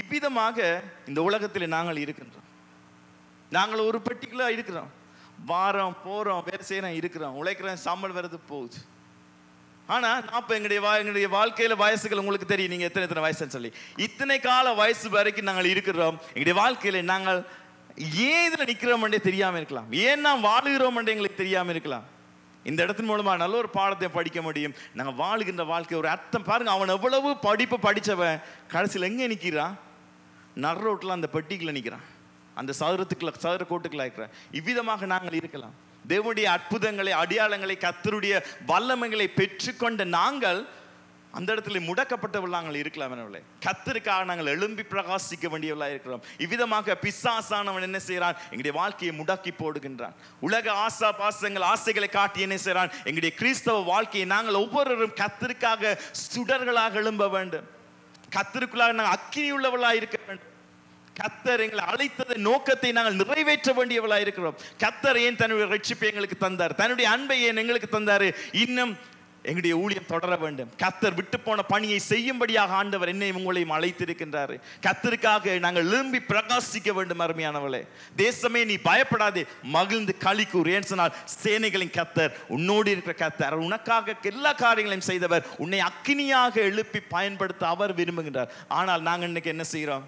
இவ்விதமாக இந்த உலகத்தில் நாங்கள் இருக்கின்றோம். நாங்கள் ஒரு பர்டிகுலர் இருக்கிறோம். வாரம் போறோம், வேறு செய்யறோம், இருக்கிறோம், உழைக்கிறோம், சம்பளம் வருது, போகுது. ஆனா நான் எங்களுடைய வாழ்க்கையில வயசுகள் உங்களுக்கு தெரியும், நீங்க எத்தனை வயசுன்னு சொல்லி. இத்தனை கால வயசு வரைக்கும் நாங்கள் இருக்கிறோம். எங்களுடைய வாழ்க்கையில நாங்கள் ஏன் இதுல நிக்கிறோம் தெரியாம இருக்கலாம், ஏன் நாம் வாழுகிறோம் எங்களுக்கு தெரியாம இருக்கலாம். இந்த இடத்தின் மூலமா நல்ல ஒரு பாடத்தை படிக்க முடியும். நாங்கள் வாழுகின்ற வாழ்க்கை ஒரு அர்த்தம் பாருங்க. அவன் எவ்வளவு படிப்பு படிச்சவன் கடைசியில் எங்க நிற்கிறான்? நரோட்டில் அந்த பெட்டிக்குள்ள நிற்கிறான், அந்த சதுர கோட்டுக்குள்ள இருக்கிறான். இவ்விதமாக நாங்கள் இருக்கலாம். தேவனுடைய அற்புதங்களை, அடையாளங்களை, கர்த்தருடைய வல்லமைகளை பெற்றுக்கொண்ட நாங்கள் அந்த இடத்துல முடக்கப்பட்டவர்கள் நாங்கள் இருக்கலாம். கர்த்தருக்காக நாங்கள் எழும்பி பிரகாசிக்க வேண்டியவர்களாக இருக்கிறோம். இவ்விதமாக பிசாசானவன் என்ன செய்கிறான்? எங்களுடைய வாழ்க்கையை முடக்கி போடுகின்றான். உலக ஆசா பாசங்கள் ஆசைகளை காட்டி என்ன செய்கிறான்? எங்களுடைய கிறிஸ்தவ வாழ்க்கையை நாங்கள் ஒவ்வொருவரும் கர்த்தருக்காக சுடர்களாக எழும்ப வேண்டும். கர்த்தருக்குள்ளாக நாங்கள் அக்கினி உள்ளவர்களாக இருக்க வேண்டும். கர்த்தர் எங்களை அழைத்ததை நோக்கத்தை நாங்கள் நிறைவேற்ற வேண்டியவர்களாக இருக்கிறோம். கர்த்தர் ஏன் தன்னுடைய ரட்சிப்பை எங்களுக்கு தந்தார்? தன்னுடைய அன்பை ஏன் எங்களுக்கு தந்தாரு? இன்னும் எங்களுடைய ஊழியம் தொடர வேண்டும். கர்த்தர் விட்டு போன பணியை செய்யும்படியாக ஆண்டவர் என்னை உங்களையும் அழைத்திருக்கின்றார். கர்த்தருக்காக நாங்கள் எழும்பி பிரகாசிக்க வேண்டும். அருமையானவளே, தேசமே நீ பயப்படாதே, மகிழ்ந்து களி கூறு. ஏன் சொன்னால் சேனைகளின் கர்த்தர் உன்னோடு இருக்கிற கர்த்தர், உனக்காக எல்லா காரியங்களையும் செய்தவர், உன்னை அக்கினியாக எழுப்பி பயன்படுத்த அவர் விரும்புகின்றார். ஆனால் நாங்கள் இன்னைக்கு என்ன செய்கிறோம்?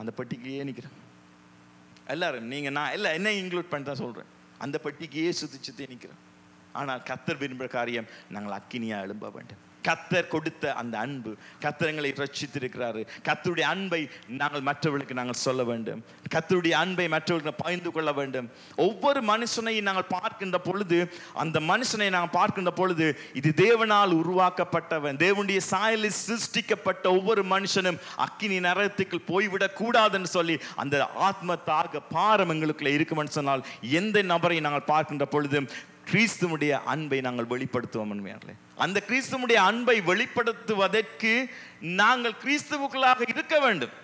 அந்த பட்டிக்கையே நிற்கிறோம். எல்லாரும் நீங்க நான் இல்லை என்ன இன்க்ளூட் பண்ணி தான் சொல்றேன். அந்த பட்டிக்கையே சுத்தி நிற்கிறோம். ஆனால் கர்த்தர் விரும்புகிற காரியம் நாங்கள் அக்கினியா எழும்ப வேண்டும். கர்த்தர் கொடுத்த அந்த அன்பு, கர்த்தர் எங்களை ரட்சித்திருக்கிறாரு. கர்த்தருடைய அன்பை நாங்கள் மற்றவர்களுக்கு நாங்கள் சொல்ல வேண்டும். கர்த்தருடைய அன்பை மற்றவர்களுக்கு பகிர்ந்து கொள்ள வேண்டும். ஒவ்வொரு மனுஷனையும் நாங்கள் பார்க்கின்ற பொழுது, அந்த மனுஷனை நாங்கள் பார்க்கின்ற பொழுது, இது தேவனால் உருவாக்கப்பட்டவன், தேவனுடைய சாயலில் சிருஷ்டிக்கப்பட்ட ஒவ்வொரு மனுஷனும் அக்கினி நரகத்துக்குள் போய்விடக் கூடாதுன்னு சொல்லி அந்த ஆத்ம தாக பாரம் எங்களுக்குள்ள இருக்குமென்னு சொன்னால், எந்த நபரை நாங்கள் பார்க்கின்ற பொழுது கிறிஸ்துவுடைய அன்பை நாங்கள் வெளிப்படுத்துவோம். அந்த கிறிஸ்துவுடைய அன்பை வெளிப்படுத்துவதற்கு நாங்கள் கிறிஸ்துவுக்குள்ளாக இருக்க வேண்டும்.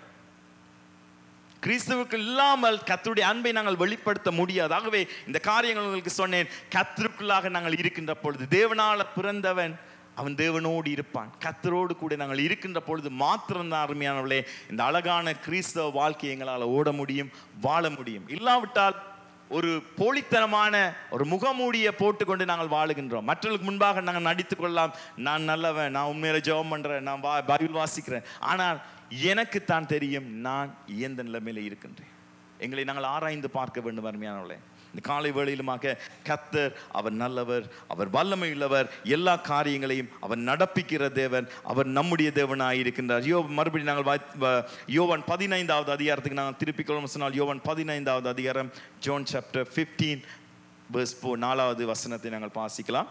கிறிஸ்துவுக்கு இல்லாமல் கர்த்தருடைய அன்பை நாங்கள் வெளிப்படுத்த முடியாது. ஆகவே இந்த காரியங்கள் உங்களுக்கு சொன்னேன். கர்த்தருக்குள்ளாக நாங்கள் இருக்கின்ற பொழுது, தேவனால பிறந்தவன் அவன் தேவனோடு இருப்பான். கர்த்தரோடு கூட நாங்கள் இருக்கின்ற பொழுது மாத்திரம்தான் அருமையானவர்களே இந்த அழகான கிறிஸ்தவ வாழ்க்கையை எங்களால் ஓட முடியும், வாழ முடியும். இல்லாவிட்டால் ஒரு போலித்தனமான ஒரு முகமூடியை போட்டுக்கொண்டு நாங்கள் வாழுகின்றோம். மற்றவர்களுக்கு முன்பாக நாங்கள் நடித்துக் கொள்ளலாம், நான் நல்லவன், நான் உண்மையில ஜெபம் பண்றேன், நான் பைபிள் வாசிக்கிறேன். ஆனால் எனக்கு தான் தெரியும் நான் எந்த நிலைமையில இருக்கின்றேன். எங்களை நாங்கள் ஆராய்ந்து பார்க்க வேண்டும். அருமையானவர்களே, இந்த காலை வேளையிலுமாக கர்த்தர் அவர் நல்லவர், அவர் வல்லமை உள்ளவர், எல்லா காரியங்களையும் அவர் நடப்பிக்கிற தேவன், அவர் நம்முடைய தேவனாய் இருக்கின்றார். மறுபடியும் நாங்கள் யோவான் 15வது அதிகாரத்துக்கு நாங்கள் திருப்பிக் கொள்ளும் சொன்னால், யோவான் 15வது அதிகாரம், ஜான் சாப்டர் 15 verse 4 4வது வசனத்தை நாங்கள் வாசிக்கலாம்.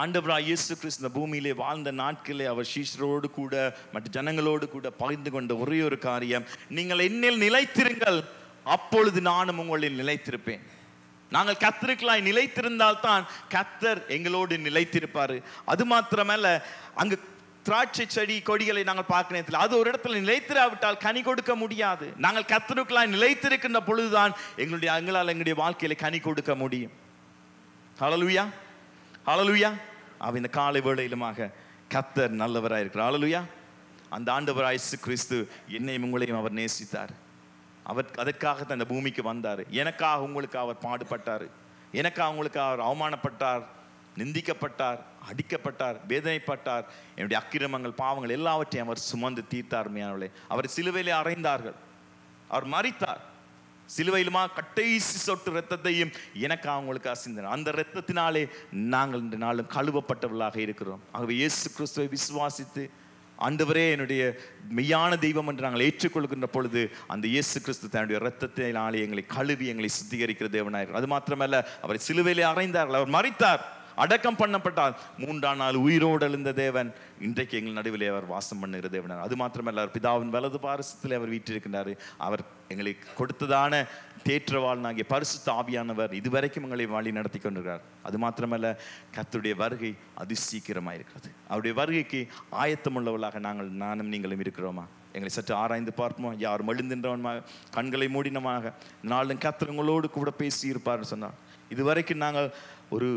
ஆண்டவராய் இயேசு கிறிஸ்து இந்த பூமியிலே வாழ்ந்த நாட்களே அவர் சீஷரோடு கூட மற்ற ஜனங்களோடு கூட பகிர்ந்து கொண்ட ஒரே ஒரு காரியம், நீங்கள் என்னில் நிலைத்திருங்கள், அப்பொழுது நானும் உங்களில் நிலைத்திருப்பேன். நாங்கள் கர்த்தருக்குள்ளாய் நிலைத்திருந்தால் தான் கர்த்தர் எங்களோடு நிலைத்திருப்பாரு. அது மாத்திரமல்ல, அங்கு திராட்சை செடி கொடிகளை நாங்கள் பார்க்கிறேன், அது ஒரு இடத்துல நிலைத்திராவிட்டால் கனி கொடுக்க முடியாது. நாங்கள் கர்த்தருக்குள்ளாய் நிலைத்திருக்கின்ற பொழுதுதான் எங்களால் எங்களுடைய வாழ்க்கையில கனி கொடுக்க முடியும். ஹல்லேலூயா, ஹல்லேலூயா. இந்த காலை வேளையிலுமாக கர்த்தர் நல்லவராய் இருக்கிறார். ஹல்லேலூயா. அந்த ஆண்டவராய் இயேசு கிறிஸ்து என்னையும் உங்களையும் அவர் நேசித்தார். அவர் அதற்காக அந்த பூமிக்கு வந்தார். எனக்காக உங்களுக்கு அவர் பாடுபட்டார். எனக்காக உங்களுக்கு அவர் அவமானப்பட்டார், நிந்திக்கப்பட்டார், அடிக்கப்பட்டார், வேதனைப்பட்டார். என்னுடைய அக்கிரமங்கள் பாவங்கள் எல்லாவற்றையும் அவர் சுமந்து தீர்த்தார். அவர் சிலுவையிலே அறைந்தார்கள், அவர் மரித்தார். சிலுவையிலுமா கடைசி சொட்டு இரத்தத்தையும் எனக்கு அவங்களுக்கு சிந்தினார். அந்த இரத்தத்தினாலே நாங்கள் இந்த நாளும் கழுவப்பட்டவர்களாக இருக்கிறோம். ஆகவே இயேசு கிறிஸ்துவை விசுவாசித்து ஆண்டவரே என்னுடைய மெய்யான தெய்வம் என்று நாங்கள் ஏற்றுக்கொள்கின்ற பொழுது அந்த இயேசு கிறிஸ்து தன்னுடைய இரத்தத்தினாலே எங்களை கழுவி எங்களை சுத்திகரிக்கிற தேவனாயிருக்கிறார். அது மாத்திரமல்ல, அவரை சிலுவையிலே அறைந்தார்கள், அவர் மரித்தார், அடக்கம் பண்ணப்பட்டார். 3ஆம் நாள் உயிரோடு எழுந்த தேவன் இன்றைக்கு எங்கள் நடுவிலே அவர் வாசம் பண்ணுகிற தேவனார். அது மாத்திரமல்ல, அவர் பிதாவின் வலது பாரசத்திலே அவர் வீற்றிருக்கின்றார். அவர் எங்களை கொடுத்ததான தேற்றவாளனாகிய பரிசுத்த ஆவியானவர் இதுவரைக்கும் எங்களை வழி நடத்தி கொண்டிருக்கிறார். அது மாத்திரமல்ல, கர்த்தருடைய வருகை அதி சீக்கிரமாக இருக்கிறது. அவருடைய வருகைக்கு ஆயத்தம் உள்ளவர்களாக நானும் நீங்களும் இருக்கிறோமா? எங்களை சற்று ஆராய்ந்து பார்ப்போம். யாரும் எழுந்தின்றவனமாக கண்களை மூடினமாக நாளும் கர்த்தர் உங்களோடு கூட பேசி இருப்பார்னு சொன்னார். இதுவரைக்கும் நாங்கள் ஒரு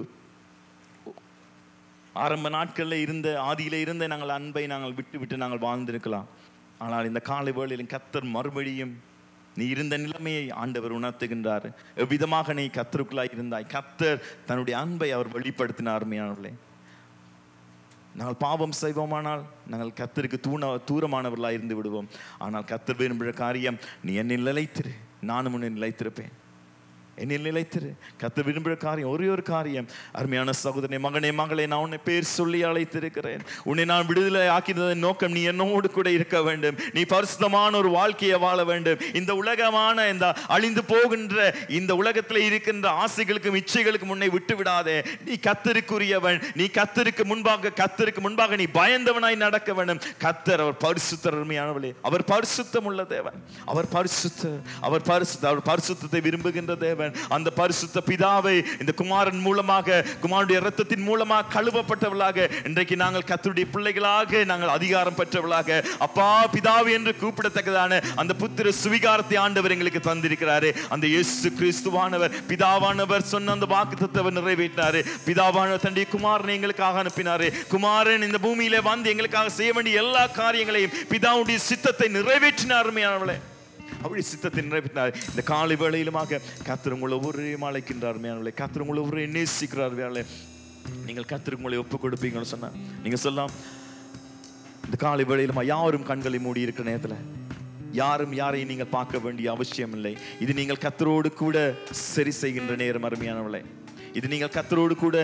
ஆரம்ப நாட்களில் இருந்த ஆதியில இருந்த நாங்கள் அன்பை நாங்கள் விட்டு நாங்கள் வாழ்ந்திருக்கலாம். ஆனால் இந்த காலை வேளையிலும் கர்த்தர் மறுபடியும் நீ இருந்த நிலைமையை ஆண்டவர் உணர்த்துகின்றார். எவ்விதமாக நீ கர்த்தருக்குள்ளாய் இருந்தாய், கர்த்தர் தன்னுடைய அன்பை அவர் வெளிப்படுத்தினார். அருமையானவர்களே, நாங்கள் பாவம் செய்வோமானால் நாங்கள் கர்த்தருக்கு தூரமானவர்களாக இருந்து விடுவோம். ஆனால் கர்த்தர் விரும்புகிற காரியம், நீ என்னில் நிலைத்திரு, நானும் உன்னை நிலைத்திருப்பேன். என்னில் நிலைத்திரு. கர்த்தர் விரும்புகிற காரியம் ஒரே ஒரு காரியம். அருமையான சகோதரனே, மகனே, மகளே, நான் உன்னை பேர் சொல்லி அழைத்திருக்கிறேன். உன்னை நான் விடுதலை ஆக்கினதன் நோக்கம் நீ என்னோடு கூட இருக்க வேண்டும். நீ பரிசுத்தமான ஒரு வாழ்க்கையை வாழ வேண்டும். இந்த உலகமான இந்த அழிந்து போகின்ற இந்த உலகத்தில் இருக்கின்ற ஆசைகளுக்கும் இச்சைகளுக்கும் உன்னை விட்டு விடாதே. நீ கர்த்தருக்குரியவன். நீ கர்த்தருக்கு முன்பாக நீ பயந்தவனாய் நடக்க வேண்டும். கர்த்தர் அவர் பரிசுத்தர். அருமையானவளே, அவர் பரிசுத்தம் உள்ள தேவன். அவர் பரிசுத்தத்தை விரும்புகின்ற தேவன். அந்த பரிசுத்த பிதாவை இந்த குமாரன் மூலமாக, குமாரனுடைய இரத்தத்தின் மூலமாக கழுவப்பட்டவர்களாக இன்றைக்கு நாங்கள் கர்த்தருடைய பிள்ளைகளாக நாங்கள் அதிகாரம் பெற்றவர்களாக அப்பா பிதாவை என்று கூப்பிடத்தக்கதான அந்த புத்திர சுவிகாரத்தை ஆண்டவர் எங்களுக்கு தந்திருக்கிறாரு. அந்த இயேசு கிறிஸ்துவானவர் பிதாவானவர் சொன்ன அந்த வாக்குத்தத்தத்தை நிறைவேற்றினாரு. பிதாவானவர் தன்னுடைய குமாரனை எங்களுக்காக அனுப்பினாரு. குமாரன் இந்த பூமியிலே வந்து எங்களுக்காக செய்ய வேண்டிய எல்லா காரியங்களையும் பிதாவுடைய சித்தத்தை நிறைவேற்றினார். அருமையானவர்களே, அவருடைய சித்தத்தை நிறைவேற்றினார். இந்த காலை வேளையிலுமாக கர்த்தர் உங்களை ஒவ்வொருவரையும் அழைக்கின்றார். கர்த்தர் உங்களை ஒவ்வொருவரையும் நேசிக்கிறார். நீங்கள் கர்த்தருக்கு உங்களை ஒப்புக் கொடுப்பீங்கன்னு சொன்னா நீங்க சொல்லலாம், இந்த காலை வேளையிலுமா யாரும் கண்களை மூடி இருக்கிற நேரத்தில் யாரும் யாரையும் நீங்கள் பார்க்க வேண்டிய அவசியம் இல்லை. இது நீங்கள் கர்த்தரோடு கூட சரி செய்கின்ற நேரம். அருமையானவர்களே, இது நீங்கள் கர்த்தரோடு கூட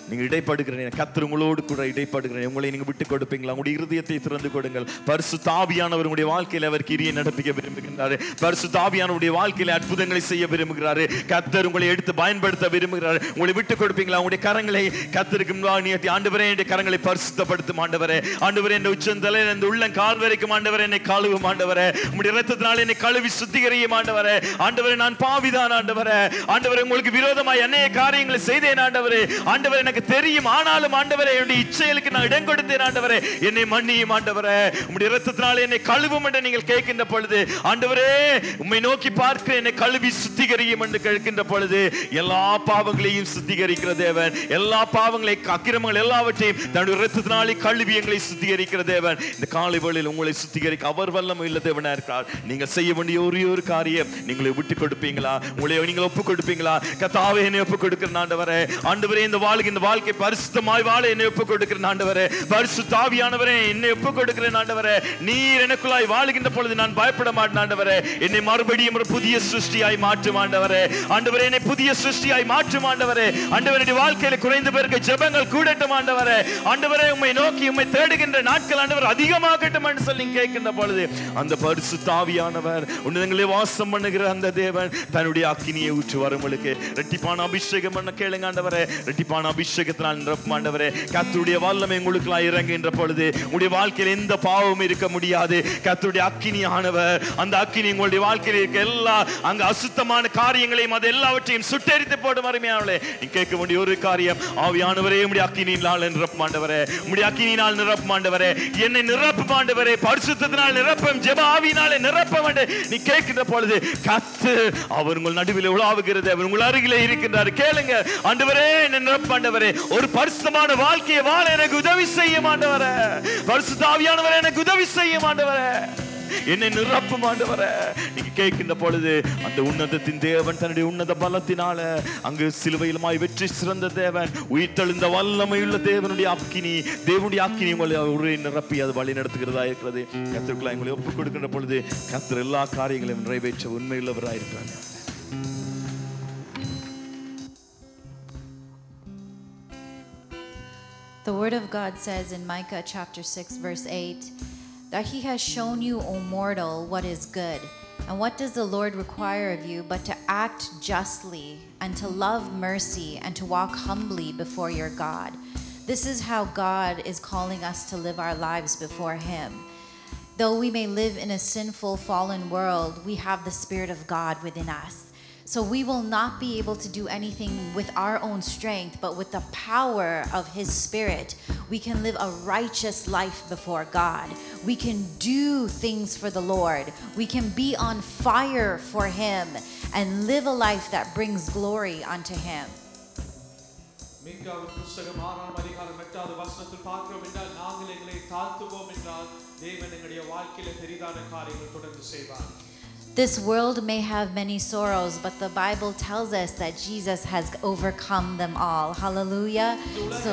நீங்கள் இடைப்படுகிற நேரம். கர்த்தர் உங்களோடு கூட இடைப்படுகிற நேரம். உங்களை நீங்கள் விட்டு கொடுப்பீங்களா? உங்களுடைய இருதயத்தை திறந்து கொடுங்கள். பரிசுத்த ஆவியானவர் உங்களுடைய வாழ்க்கையில் அவர் கிரியை நடப்பிக்க விரும்புகிறார். பரிசுத்த ஆவியானவருடைய வாழ்க்கையில் அற்புதங்களை செய்ய விரும்புகிறார். கர்த்தர் உங்களை எடுத்து பயன்படுத்த விரும்புகிறார். உங்களை விட்டு கொடுப்பீங்களா? உங்களுடைய கரங்களை கர்த்தருக்கு முன்பாக நீட்டி, ஆண்டவரே என்னுடைய கரங்களை பரிசுத்தப்படுத்தும் ஆண்டவரே. ஆண்டவரே என் உச்சந்தலை இந்த உள்ளம் கால் வரைக்கும் ஆண்டவரே என்னை கழுவும் ஆண்டவரே. உங்களுடைய இரத்தத்தினால என்னை கழுவி சுத்திகரியும் ஆண்டவரே. ஆண்டவரே நான் பாவிதான் ஆண்டவரே. ஆண்டவரே உங்களுக்கு விரோதமாய் அநேக காரியங்களை செய்தேன் ஆண்டவரே. ஆண்டவரே எனக்கு தெரியும், ஆனாலும் ஆண்டவரே என்னுடைய இச்சைகளுக்கு நான் இடம் கொடுத்தேன் ஆண்டவரே. என்னை மன்னியும் ஆண்டவரே. உம்முடைய இரத்தத்தினால என்னை கழுவும் என்று நீங்கள் கேட்கின்ற பொழுது ஆண்டவரே உம்மை நோக்கி பார்க்க என்னை கழுவி சுத்திகரியும் என்று கேட்கின்ற பொழுது எல்லா பாவங்களையும் சுத்திகரிக்கிற தேவன், எல்லா பாவங்களை அக்கிரமங்கள் எல்லாவற்றையும் தன்னுடைய இரத்தத்தினாலே கழுவி எங்களை சுத்திகரிக்கிற தேவன். இந்த காலை வேளையில் உங்களை சுத்திகரிக்க அவர் வல்லமை உள்ள தேவனா இருக்கிறார். நீங்கள் செய்ய வேண்டிய ஒரே ஒரு காரியம், நீங்களை விட்டு கொடுப்பீங்களா? உங்களை நீங்கள் ஒப்பு கொடுப்பீங்களா? கர்த்தாவே என்னை ஒப்பு கொடுக்கிறேன் ஆண்டவரே. ஆண்டவரே இந்த வாழ்க்கை பரிசுத்தமாய் வாழ என்னை ஒப்பு கொடுக்கிறேன் ஆண்டவரே. பரிசுத்த ஆவியானவரே என்னை ஒப்பு கொடுக்கிறேன் ஆண்டவரே. நீர் எனக்குள்ளாய் வாழுகின்ற பொழுது நான் பயப்பட மாட்டேன் ஆண்டவரே. என்னை மறுபடியும் ஒரு புதிய சிருஷ்டியாய் மாற்றும் ஆண்டவரே. ஆண்டவரே என்னை புதிய சிருஷ்டியாய் மாற்றும் ஆண்டவரே. ஆண்டவருடைய வாழ்க்கையில குறைந்த பேருக்கு ஜெபங்கள் கூடட்டும் ஆண்டவரே. ஆண்டவரே உம்மை நோக்கி உம்மை தேடுகின்ற நாட்கள் ஆண்டவர் அதிகமாகட்டும் என்று சொல்லி கேட்கின்ற பொழுது அந்த பரிசுத்த ஆவியானவர் உன்னதங்களிலே வாசம் பண்ணுகிற அந்த தேவன் தன்னுடைய அக்கினியை ஊற்றுவார். உங்களுக்கு இரட்டிப்பான அபிஷேகம் பண்ண கேளுங்க ஆண்டவரே. இரட்டிப்பான அபிஷேகத்தினால் நிரப்பும் ஆண்டவரே. கர்த்தருடைய வல்லமை உங்களுக்குள்ளாய் இறங்குகின்ற பொழுது உங்களுடைய வாழ்க்கையில் எந்த பாவமும் இருக்க முடியாது. கர்த்தருடைய அக்கினியானவர் அந்த அக்கினி உங்களுடைய வாழ்க்கையில் இருக்க எல்லா அங்க அசுத்தமான காரியங்களையும் அது எல்லாவற்றையும் சுட்டெரித்து போடும். அருமையானவர்களே, நீ கேட்க வேண்டிய ஒரு காரியம், ஆவியானவரே உம்முடைய அக்கினியினால் நிரப்பும் ஆண்டவரே. உம்முடைய அக்கினியினால் நிரப்பும் ஆண்டவரே. என்னை நிரப்பும் ஆண்டவரே. பரிசுத்தத்தினால் நிரப்பும், ஜெப ஆவியினாலே நிரப்பும் என்று நீ கேட்கின்ற பொழுது கர்த்தர் அவர் உங்கள் நடுவில் உலாவுகிறது. அவர் உங்கள் அருகிலே இருக்கின்றார். கேளுங்க ஆண்டவரே என்னை நிரப்பும் ஆண்டவரே. ஒரு பரிசுத்தமான வாழ்க்கையை வாழ எனக்கு உதவி செய்யும் ஆண்டவரே. பரிசுத்த ஆவியானவரே எனக்கு உதவி செய்யும் ஆண்டவரே. என்னை நிரப்பும் ஆண்டவரே. நீங்க கேட்கின்ற பொழுது அந்த உன்னதத்தின் தேவன் தன்னுடைய உன்னத பலத்தினால அங்கு சிலுவையிலுமாய் வெற்றி சிறந்த தேவன், உயிர்த்தெழுந்த வல்லமையுள்ள தேவனுடைய அக்கினி, தேவனுடைய அக்கினி உங்களை ஒரே நிரப்பி அது வழி நடத்துகிறதா இருக்கிறது. கர்த்தருக்குள்ளாய் உங்களை ஒப்புக் கொடுக்கின்ற பொழுது கர்த்தர் எல்லா காரியங்களையும் நிறைவேற்ற உண்மையுள்ளவராக இருக்கிறார். The word of God says in Micah chapter 6 verse 8 that he has shown you, O mortal, what is good. And what does the Lord require of you but to act justly and to love mercy and to walk humbly before your God. This is how God is calling us to live our lives before him. Though we may live in a sinful, fallen world, we have the Spirit of God within us. So we will not be able to do anything with our own strength, but with the power of his Spirit, we can live a righteous life before God. We can do things for the Lord. We can be on fire for him and live a life that brings glory unto him. This world may have many sorrows, but the Bible tells us that Jesus has overcome them all. Hallelujah. So,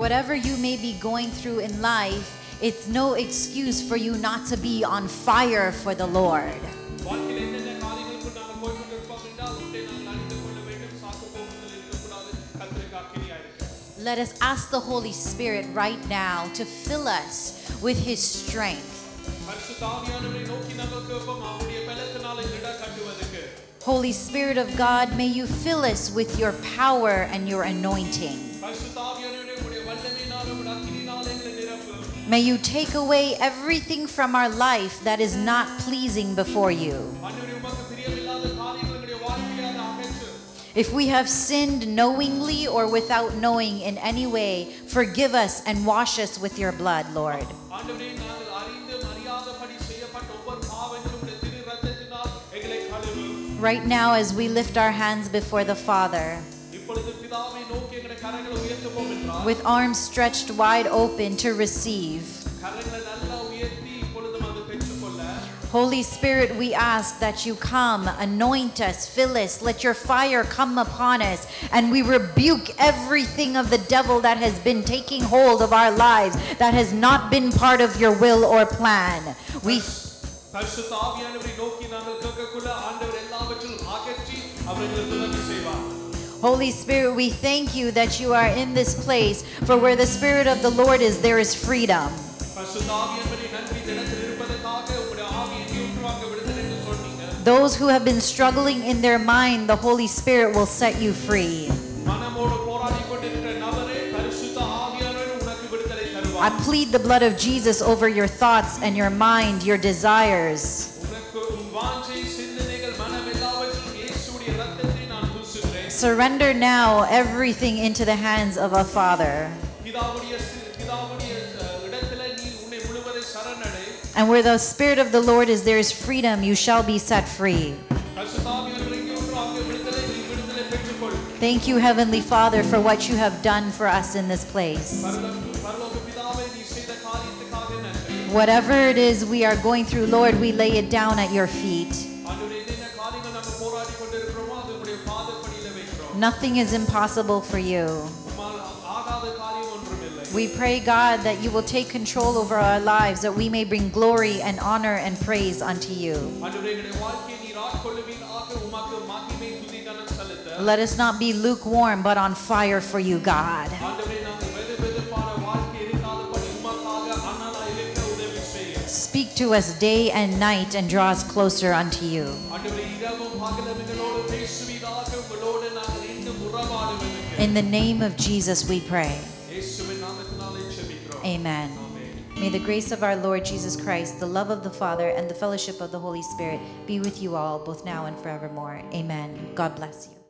whatever you may be going through in life, It's no excuse for you not to be on fire for the Lord. வாழ்க்கையில என்னென்ன காரியங்களுக்கு நாங்கள் போய் கொண்டிருப்போம் என்றால் ஒன்றை நாங்கள் அறிந்து கொள்ள வேண்டும். சாக்கு போக்குகள் இருக்கக்கூடாது. கர்த்தருக்கு அக்கினியா இருக்க. Let us ask the Holy Spirit right now to fill us with His strength. பரிசுத்த ஆவியானவரை நோக்கி நாங்கள் கேட்போம். அவருடைய பலத்தினால திட கட்டுவதற்கு. Holy Spirit of God, may you fill us with your power and your anointing. பரிசுத்த ஆவியானவரே உம்முடைய வல்லமையினாலும் உம்முடைய அக்கினியினாலும் எங்களை நிரப்பும். May you take away everything from our life that is not pleasing before you. ஆண்டவரே உமக்கு பிரியமில்லாத காரியங்களை எங்களுடைய வாழ்க்கையில அகற்று. If we have sinned knowingly or without knowing in any way, forgive us and wash us with your blood, Lord. ஆண்டவரே நாங்கள் அறிந்து அறியாதபடி செய்யப்பட்ட ஒவ்வொரு பாவங்களும் உம்முடைய திரு இரத்தத்தினால் எங்களை கழுவும். Right now, as we lift our hands before the Father, இப்பொழுது பிதாவை நோக்கி எங்களுடைய கரங்களை உயர்த்துவோம் என்றால் with arms stretched wide open to receive, கரங்களை நல்லா உயர்த்தி இப்பொழுதும் அதை பெற்றுக்கொள்ள Holy Spirit, we ask that you come, anoint us, fill us, let your fire come upon us, and we rebuke everything of the devil that has been taking hold of our lives, that has not been part of your will or plan. We பரிசுத்த ஆவியானவரை நோக்கி நாங்கள் கேட்கக்குள்ள ஆண்டவர் எல்லாவற்றிலும் அகற்றி அவர்களுக்கு உதவி செய்வார். Holy Spirit, we thank you that you are in this place, for where the Spirit of the Lord is, there is freedom. பரிசுத்த ஆவியானவரே நன்றி தினத்தில் இருப்பதற்காக உம்முடைய ஆவியை ஊற்றுவாங்க விடுதலை என்று சொன்னீங்க. Those who have been struggling in their mind, the Holy Spirit will set you free. மனமோடு போராடி கொண்டிருக்கிற நபரே பரிசுத்த ஆவியானவர் உனக்கு விடுதலை தருவார். I plead the blood of Jesus over your thoughts and your mind, your desires. உனக்கு உன் வாஞ்சை சிந்தனைகள் மனம் எல்லாவற்றிலும் இயேசுவுடைய இரத்தத்தை நான் பூசுகிறேன். Surrender now everything into the hands of our Father. பிதாவுடைய இடத்துல நீ உன்னை முழுவதை சரணடை. And where the Spirit of the Lord is, there is freedom. You shall be set free. பரிசுத்த ஆவியானவரை இங்கே ஊற்றுவாங்க விடுதலை நீ விடுதலை பெற்றுக்கொள். Thank you, Heavenly Father, for what you have done for us in this place. பரலோக பிதாவே நீ செய்த காரியத்துக்காக நன்றி. Whatever it is we are going through, Lord, we lay it down at your feet. ஆண்டவரே என்னென்ன காரியங்கள் நம்ம போராடி கொண்டிருக்கிறோமோ அது உம்முடைய பாதப்படியில வைக்கிறோம். Nothing is impossible for you. உம்மால் ஆகாத காரியம் ஒன்றுமில்லை. We pray, God, that you will take control over our lives, that we may bring glory and honor and praise unto you. ஆண்டவரே எங்களுடைய வாழ்க்கையை நீர் ஆட்கொள்ளுவீராக உமக்கு மகிமை துதி கனம் செலுத்த. Let us not be lukewarm, but on fire for you, God. ஆண்டவரே நாங்கள் வெதுவெதுப்பான வாழ்க்கை இருக்காதபடி உமக்காக அனலாய் இருக்க உதவி செய்யும். Speak to us day and night and draw us closer unto you. ஆண்டவரே இரவும் பகலும் எங்களோடு பேசுவீராக உங்களோடு நாங்கள் இன்னும் உறவாடுவதற்கு. In the name of Jesus we pray. இயேசுவின் நாமத்தினாலே ஜெபிக்கிறோம். Amen. Amen. May the grace of our Lord Jesus Christ, the love of the Father, and the fellowship of the Holy Spirit be with you all, both now and forevermore. Amen. God bless you.